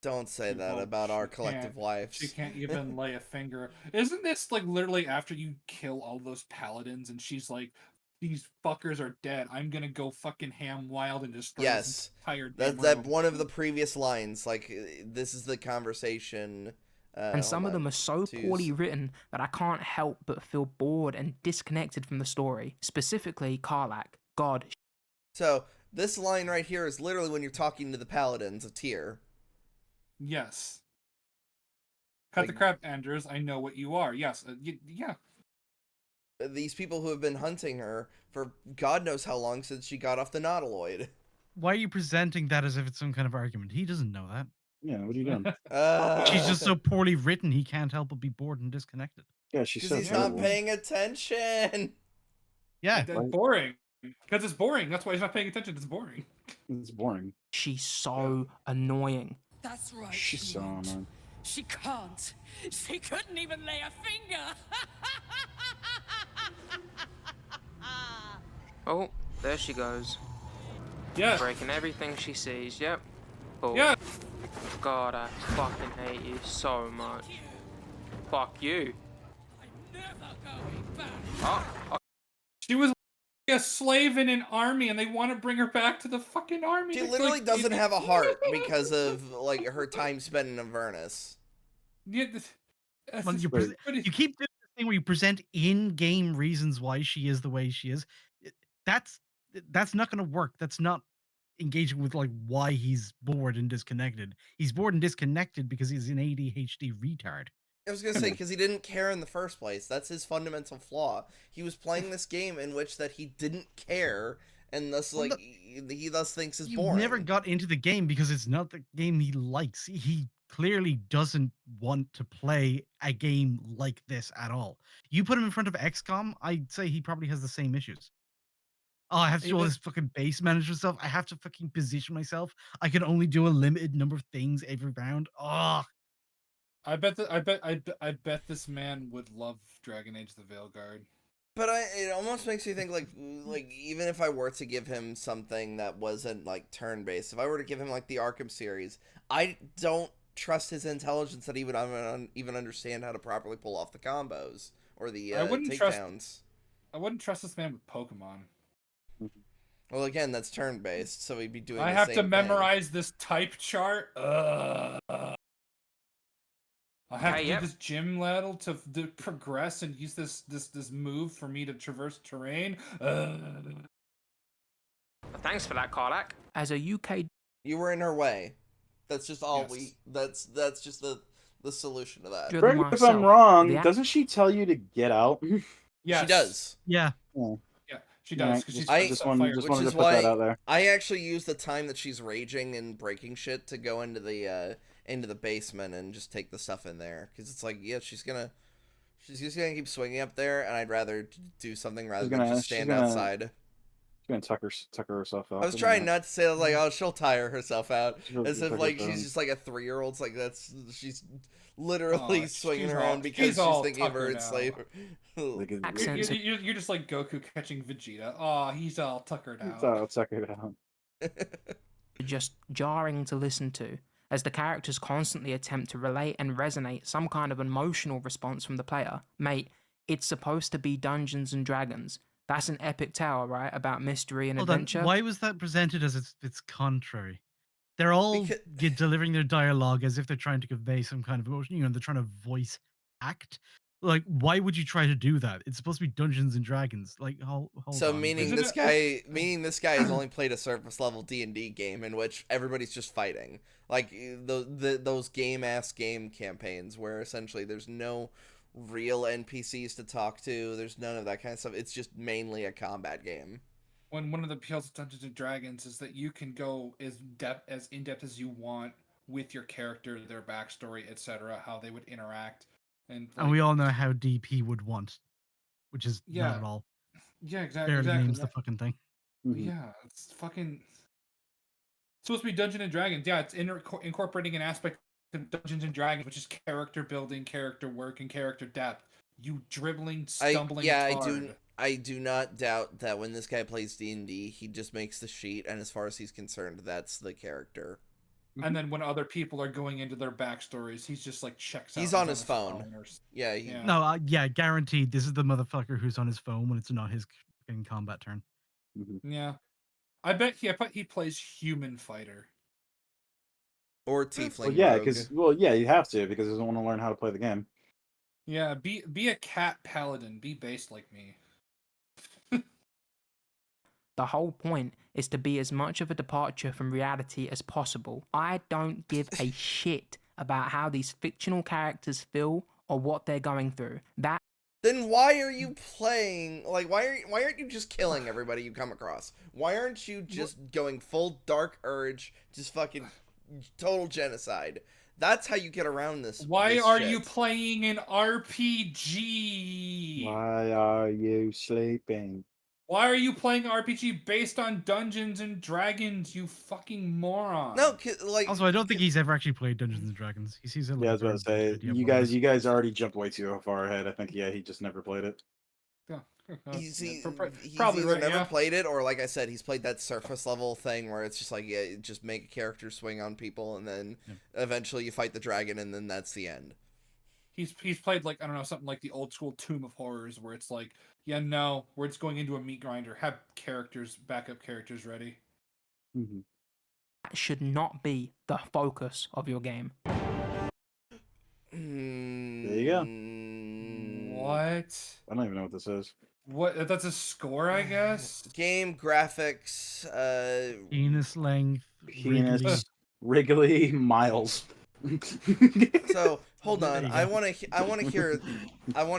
S1: Don't say
S3: She
S1: that
S3: won't.
S1: about our
S3: She
S1: collective
S3: can't.
S1: lives.
S3: She can't even lay a finger. Isn't this like literally after you kill all those paladins and she's like, these fuckers are dead. I'm gonna go fucking ham wild and destroy
S1: Yes.
S3: this entire
S1: That's
S3: damn
S1: that
S3: room.
S1: one of the previous lines. Like this is the conversation.
S5: And some of them are so
S1: to
S5: poorly
S1: use-
S5: written that I can't help but feel bored and disconnected from the story. Specifically, Karlach. God.
S1: So this line right here is literally when you're talking to the paladins of Tyr.
S3: Yes. Cut the
S1: Like-
S3: crap, Andrews. I know what you are. Yes. Yeah.
S1: these people who have been hunting her for God knows how long since she got off the Nautiloid.
S4: Why are you presenting that as if it's some kind of argument? He doesn't know that.
S2: Yeah, what are you doing?
S4: She's just so poorly written, he can't help but be bored and disconnected.
S2: Yeah, she's
S1: Because
S2: so
S1: he's
S2: terrible.
S1: not paying attention.
S4: Yeah.
S3: That's boring. Because it's boring. That's why he's not paying attention. It's boring.
S2: It's boring.
S5: She's so annoying.
S9: That's right.
S2: She's
S9: she
S2: so
S9: won't.
S2: annoying.
S9: She can't. She couldn't even lay a finger.
S7: Oh, there she goes.
S3: Yeah.
S7: Breaking everything she sees. Yep. Cool.
S3: Yeah.
S7: God, I fucking hate you so much. Fuck you.
S9: I'm never going back.
S7: Oh,
S3: She was a slave in an army, and they want to bring her back to the fucking army.
S1: She
S3: It's
S1: literally
S3: like,
S1: doesn't have a heart because of like her time spent in Avernus.
S3: Yeah,
S4: Well, you
S3: pretty-
S4: keep doing this thing where you present in-game reasons why she is the way she is. That's not going to work. That's not engaging with like why he's bored and disconnected. He's bored and disconnected because he's an ADHD retard.
S1: I was gonna say because he didn't care in the first place. That's his fundamental flaw. He was playing this game in which that he didn't care, and thus like he thus thinks is
S4: You
S1: boring.
S4: never got into the game because it's not the game he likes. He clearly doesn't want to play a game like this at all. You put him in front of XCOM, I'd say he probably has the same issues. Oh, I have to do all this fucking base management stuff. I have to fucking position myself. I can only do a limited number of things every round. Oh,
S3: I bet this man would love Dragon Age: The Veilguard.
S1: But it almost makes me think like even if I were to give him something that wasn't like turn based, if I were to give him like the Arkham series, I don't trust his intelligence that he would even understand how to properly pull off the combos or the takedowns.
S3: I wouldn't trust this man with Pokemon.
S1: Well, again, that's turn based, so he'd be doing.
S3: I
S1: the
S3: have
S1: same
S3: to
S1: thing.
S3: memorize this type chart. I have to do
S7: yep.
S3: this gym level to progress and use this move for me to traverse terrain.
S7: thanks for that, Karlak.
S5: As a UK
S1: You were in her way. That's just all
S3: Yes.
S1: That's just the solution to that.
S5: driven
S2: Correct me if I'm
S5: myself,
S2: wrong.
S5: the
S2: Doesn't she tell you to get out?
S3: Yes.
S1: She does.
S4: yeah.
S3: Yeah, she does.
S2: Yeah,
S3: 'Cause she's
S1: I-
S3: just
S2: just
S3: on fire.
S2: wanted
S1: Which
S2: to
S1: is
S2: put that out
S1: why
S2: there.
S1: I actually use the time that she's raging and breaking shit to go into the basement and just take the stuff in there, because it's like, yeah, she's just gonna keep swinging up there, and I'd rather do something rather than just stand outside.
S2: She's gonna tucker herself out.
S1: I was trying not to say like, oh, she'll tire herself out,
S2: She'll
S1: as if
S2: tucker
S1: like
S2: herself
S1: she's
S2: out.
S1: just like a 3-year-old. Like she's literally
S3: Aw,
S1: swinging
S3: she's
S1: around
S3: all-
S1: because
S3: she's
S1: she's
S3: all
S1: thinking of her
S3: tuckered
S1: enslaver.
S5: accents of
S3: You're just like Goku catching Vegeta. Oh, he's all tuckered out.
S2: So tucker it out.
S5: are just jarring to listen to, as the characters constantly attempt to relate and resonate some kind of emotional response from the player. Mate, it's supposed to be Dungeons and Dragons. That's an epic tale, right? About mystery and
S4: Hold on.
S5: adventure.
S4: Why was that presented as it's contrary? They're all delivering their dialogue as if they're trying to convey some kind of emotion. You know, they're trying to voice act. Like, why would you try to do that? It's supposed to be Dungeons and Dragons. Like, hold
S1: So
S4: on.
S1: meaning
S3: Isn't
S1: this
S3: it-
S1: guy has only played a surface level D&D game in which everybody's just fighting, like those game campaigns where essentially there's no real NPCs to talk to. There's none of that kind of stuff. It's just mainly a combat game.
S3: When one of the appeals of Dungeons and Dragons is that you can go as in depth as you want with your character, their backstory, etc., how they would interact, and
S4: we all know how deep he would want, which is
S3: Yeah.
S4: not at all.
S3: yeah, exactly.
S4: Barely
S3: exactly.
S4: names the fucking thing.
S2: Mhm.
S3: Yeah, it's fucking supposed to be Dungeons and Dragons. Yeah, it's incorporating an aspect of Dungeons and Dragons, which is character building, character work, and character depth. You dribbling, stumbling.
S1: I do not doubt that when this guy plays D&D, he just makes the sheet, and as far as he's concerned, that's the character.
S3: And then when other people are going into their backstories, he's just like checks out.
S1: He's on his phone.
S3: or
S1: Yeah,
S3: Yeah.
S4: No, yeah, guaranteed. This is the motherfucker who's on his phone when it's not his fucking combat turn.
S2: Mhm.
S3: Yeah. I bet he plays human fighter.
S1: or tiefling
S2: Well, yeah,
S1: rogue.
S2: because you have to because he doesn't want to learn how to play the game.
S3: Yeah, be a cat paladin. Be based like me.
S5: The whole point is to be as much of a departure from reality as possible. I don't give a shit about how these fictional characters feel or what they're going through. That
S1: Then why are you playing? Like, why aren't you just killing everybody you come across? Why aren't you just going full Dark Urge, just fucking total genocide? That's how you get around this.
S3: Why
S1: this
S3: are
S1: shit.
S3: you playing an RPG?
S2: Why are you sleeping?
S3: Why are you playing an RPG based on Dungeons and Dragons, you fucking moron?
S1: No, like.
S4: Also, I don't think he's ever actually played Dungeons and Dragons. He seems like
S2: Yeah, I
S4: a
S2: was about
S4: very
S2: to
S4: bullshit
S2: say,
S4: idea of
S2: you
S4: what it
S2: guys,
S4: is.
S2: you guys already jumped way too far ahead. I think, yeah, he just never played it.
S1: He's
S3: probably
S1: either
S3: right,
S1: never
S3: yeah.
S1: played it, or like I said, he's played that surface level thing where it's just like, yeah, just make a character swing on people, and then eventually you fight the dragon, and then that's the end.
S3: He's played like, I don't know, something like the old school Tomb of Horrors, where it's like, yeah, no, we're just going into a meat grinder. Have backup characters ready.
S2: Mm-hmm.
S5: That should not be the focus of your game.
S2: There you go.
S3: What?
S2: I don't even know what this is.
S3: What? That's a score, I guess.
S1: Game graphics.
S4: Penis length.
S2: Penis, Wrigley, Miles.
S1: So hold
S4: There
S1: on,
S4: you
S1: I
S4: go.
S1: want to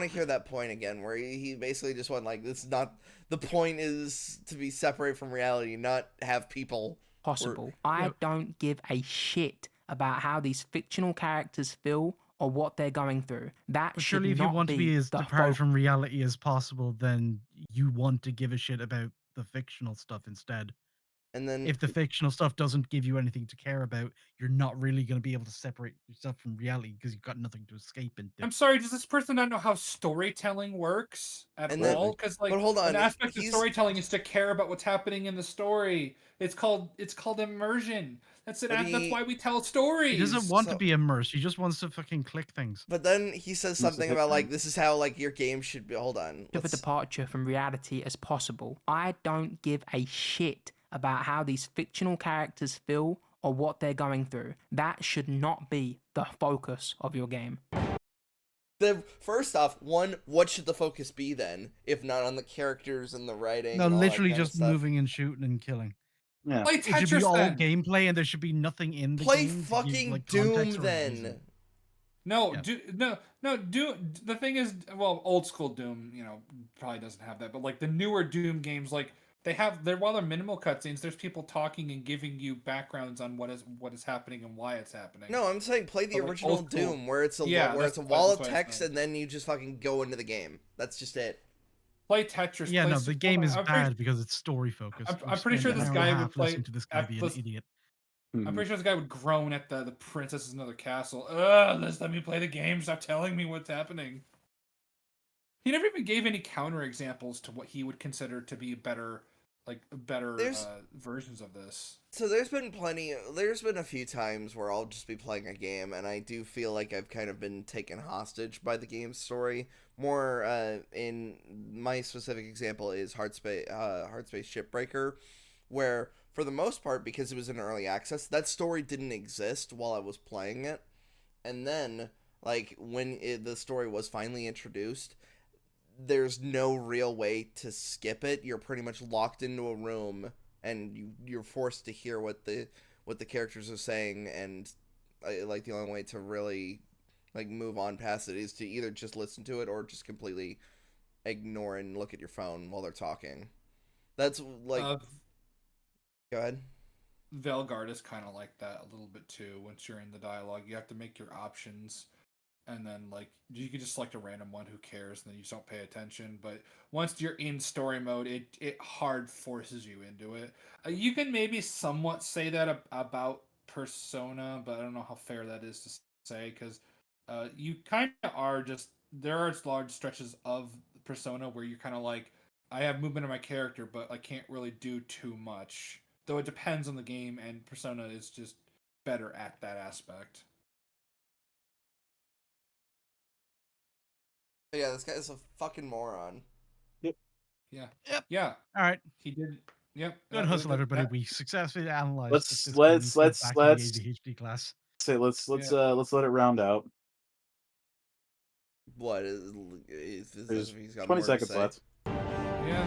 S1: hear that point again, where he basically just went like, "This is not the point. Is to be separate from reality, not have people."
S5: Possible. I don't give a shit about how these fictional characters feel or what they're going through. That
S4: But
S5: should
S4: surely, if you
S5: not
S4: want to
S5: be
S4: be as
S5: the
S4: departed
S5: focus.
S4: from reality as possible, then you want to give a shit about the fictional stuff instead.
S1: And then
S4: If the fictional stuff doesn't give you anything to care about, you're not really going to be able to separate yourself from reality because you've got nothing to escape into.
S3: I'm sorry, does this person not know how storytelling works at
S1: And then-
S3: all? Because like,
S1: but hold on,
S3: an aspect of
S1: he's-
S3: storytelling is to care about what's happening in the story. It's called immersion. That's that's why we tell stories.
S4: He doesn't want to be immersed. He just wants to fucking click things.
S1: But then he says something about like, this is how like your game should be. Hold on.
S5: Of a departure from reality as possible. I don't give a shit about how these fictional characters feel or what they're going through. That should not be the focus of your game.
S1: First off, what should the focus be then, if not on the characters and the writing?
S4: No,
S1: and all that
S4: literally
S1: kind of
S4: just
S1: stuff?
S4: moving and shooting and killing.
S2: Yeah.
S3: Play
S4: It should be
S3: Tetris
S4: all
S3: then.
S4: gameplay, and there should be nothing in the
S1: Play
S4: game. to give,
S1: fucking
S4: like,
S1: Doom
S4: context or a
S1: then.
S4: reason.
S3: No,
S4: Yeah.
S3: Doom. The thing is, well, old school Doom, probably doesn't have that, but like the newer Doom games, like while they're minimal cutscenes, there's people talking and giving you backgrounds on what is happening and why it's happening.
S1: No, I'm saying play the
S3: But, like,
S1: original
S3: old school-
S1: Doom, where it's a
S3: that's
S1: wall of
S3: what I
S1: text,
S3: said.
S1: and then you just fucking go into the game. That's just it.
S3: Play Tetris.
S4: Yeah,
S3: play
S4: no,
S3: Super-
S4: the game is
S3: I'm pretty-
S4: bad because it's story focused.
S3: I'm pretty sure this guy would play.
S4: Listening to this guy be an idiot.
S3: I'm pretty sure this guy would groan at the princess is another castle. Ugh, let me play the game. Stop telling me what's happening. He never even gave any counter examples to what he would consider to be better versions of this.
S1: So there's been a few times where I'll just be playing a game, and I do feel like I've kind of been taken hostage by the game's story. More in my specific example is Hardspace Shipbreaker, where for the most part, because it was in early access, that story didn't exist while I was playing it. And then, like, when the story was finally introduced, there's no real way to skip it. You're pretty much locked into a room, and you're forced to hear what the characters are saying, and like the only way to really like move on past it is to either just listen to it or just completely ignore and look at your phone while they're talking. That's like go ahead.
S3: Velgard is kind of like that a little bit too. Once you're in the dialogue, you have to make your options, and then like you can just select a random one. Who cares? And then you just don't pay attention. But once you're in story mode, it hard forces you into it. You can maybe somewhat say that about Persona, but I don't know how fair that is to say, because you kind of are just, there are large stretches of Persona where you're kind of like, I have movement of my character, but I can't really do too much. Though it depends on the game, and Persona is just better at that aspect.
S1: Yeah, this guy's a fucking moron.
S3: Yeah.
S4: Yep.
S3: Yeah.
S4: All right.
S3: He did. Yep.
S4: Good hustle, everybody. We successfully analyzed.
S2: Let's
S4: back in the ADHD class.
S2: Say let's let it round out.
S1: What is
S2: There's
S1: he's got
S2: 20
S1: more to
S2: seconds
S1: say.
S2: left.
S3: Yeah.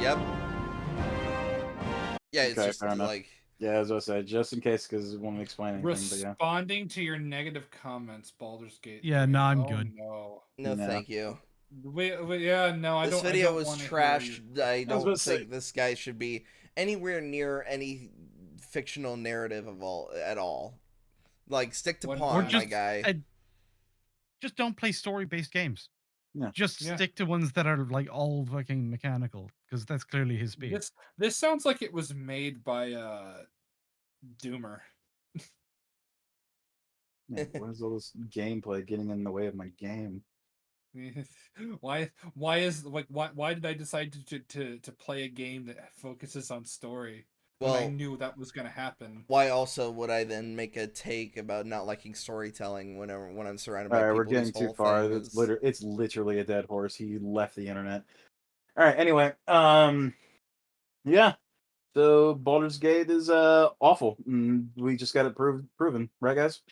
S1: Yep. Yeah, it's
S2: Okay,
S1: just
S2: fair enough.
S1: like
S2: Yeah, as I said, just in case, because I want to explain anything. But yeah,
S3: Responding to your negative comments, Baldur's Gate.
S4: Yeah,
S3: 3.
S4: no, I'm
S3: Oh,
S4: good.
S3: No.
S1: No,
S2: No.
S1: thank you.
S3: Yeah, no, I
S1: This
S3: don't. I
S1: video
S3: don't
S1: was
S3: want to hear you.
S1: trashed. I
S2: I was about
S1: don't
S2: to say,
S1: think this guy should be anywhere near any fictional narrative of all at all. Like, stick to
S3: What-
S4: Or
S1: Pong, my
S3: just-
S1: guy.
S4: just don't play story-based games.
S2: Yeah.
S4: Just
S3: Yeah.
S4: stick to ones that are like all fucking mechanical, because that's clearly his speed.
S3: This sounds like it was made by Doomer.
S2: yeah, what is all this gameplay getting in the way of my game?
S3: Why did I decide to play a game that focuses on story when I
S1: Well,
S3: knew that was gonna happen?
S1: why also would I then make a take about not liking storytelling when I'm surrounded
S2: All
S1: by
S2: right,
S1: people
S2: we're getting
S1: whose
S2: too
S1: whole
S2: far.
S1: thing
S2: It's
S1: is
S2: it's literally a dead horse. He left the internet. All right. Anyway, yeah. So Baldur's Gate is awful. We just got it proven, right, guys?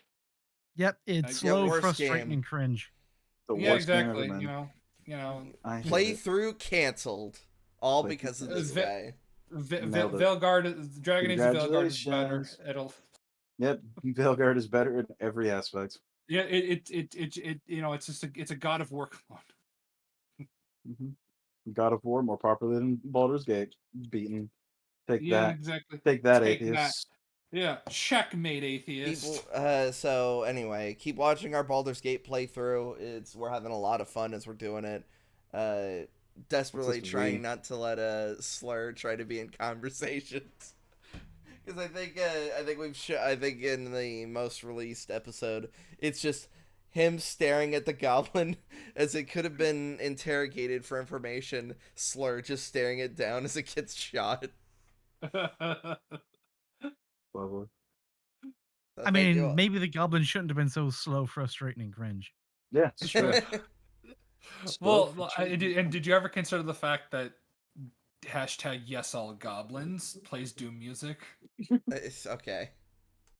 S4: Yep, it's
S3: Like,
S4: slow,
S1: worst
S4: frustrating,
S1: game.
S4: and cringe.
S2: The
S3: Yeah,
S2: worst game ever
S3: exactly.
S2: made.
S3: You know,
S2: I hate it.
S1: playthrough canceled, all
S2: Play-
S1: because of this
S3: Vi-
S1: guy.
S2: Nailed it.
S3: Veilguard, Dragon Age Veilguard is better.
S2: Congratulations.
S3: It'll
S2: Yep, Veilguard is better in every aspect.
S3: yeah, it it's just it's a God of War clone.
S2: God of War, more popular than Baldur's Gate. Beaten. Take
S3: Yeah,
S2: that.
S3: exactly.
S2: Take that,
S3: Take that.
S2: atheists.
S3: Yeah, checkmate, atheist.
S1: People, so anyway, keep watching our Baldur's Gate playthrough. We're having a lot of fun as we're doing it. Desperately
S2: this
S1: trying
S2: we?
S1: not to let Slur try to be in conversations. Because I think I think in the most released episode, it's just him staring at the goblin as it could have been interrogated for information. Slur just staring it down as it gets shot.
S2: Lovely.
S4: I mean, maybe the goblin shouldn't have been so slow, frustrating, and cringe.
S2: Yeah, it's true.
S3: Well, did you ever consider the fact that #YesAllGoblins plays Doom music?
S1: It's okay.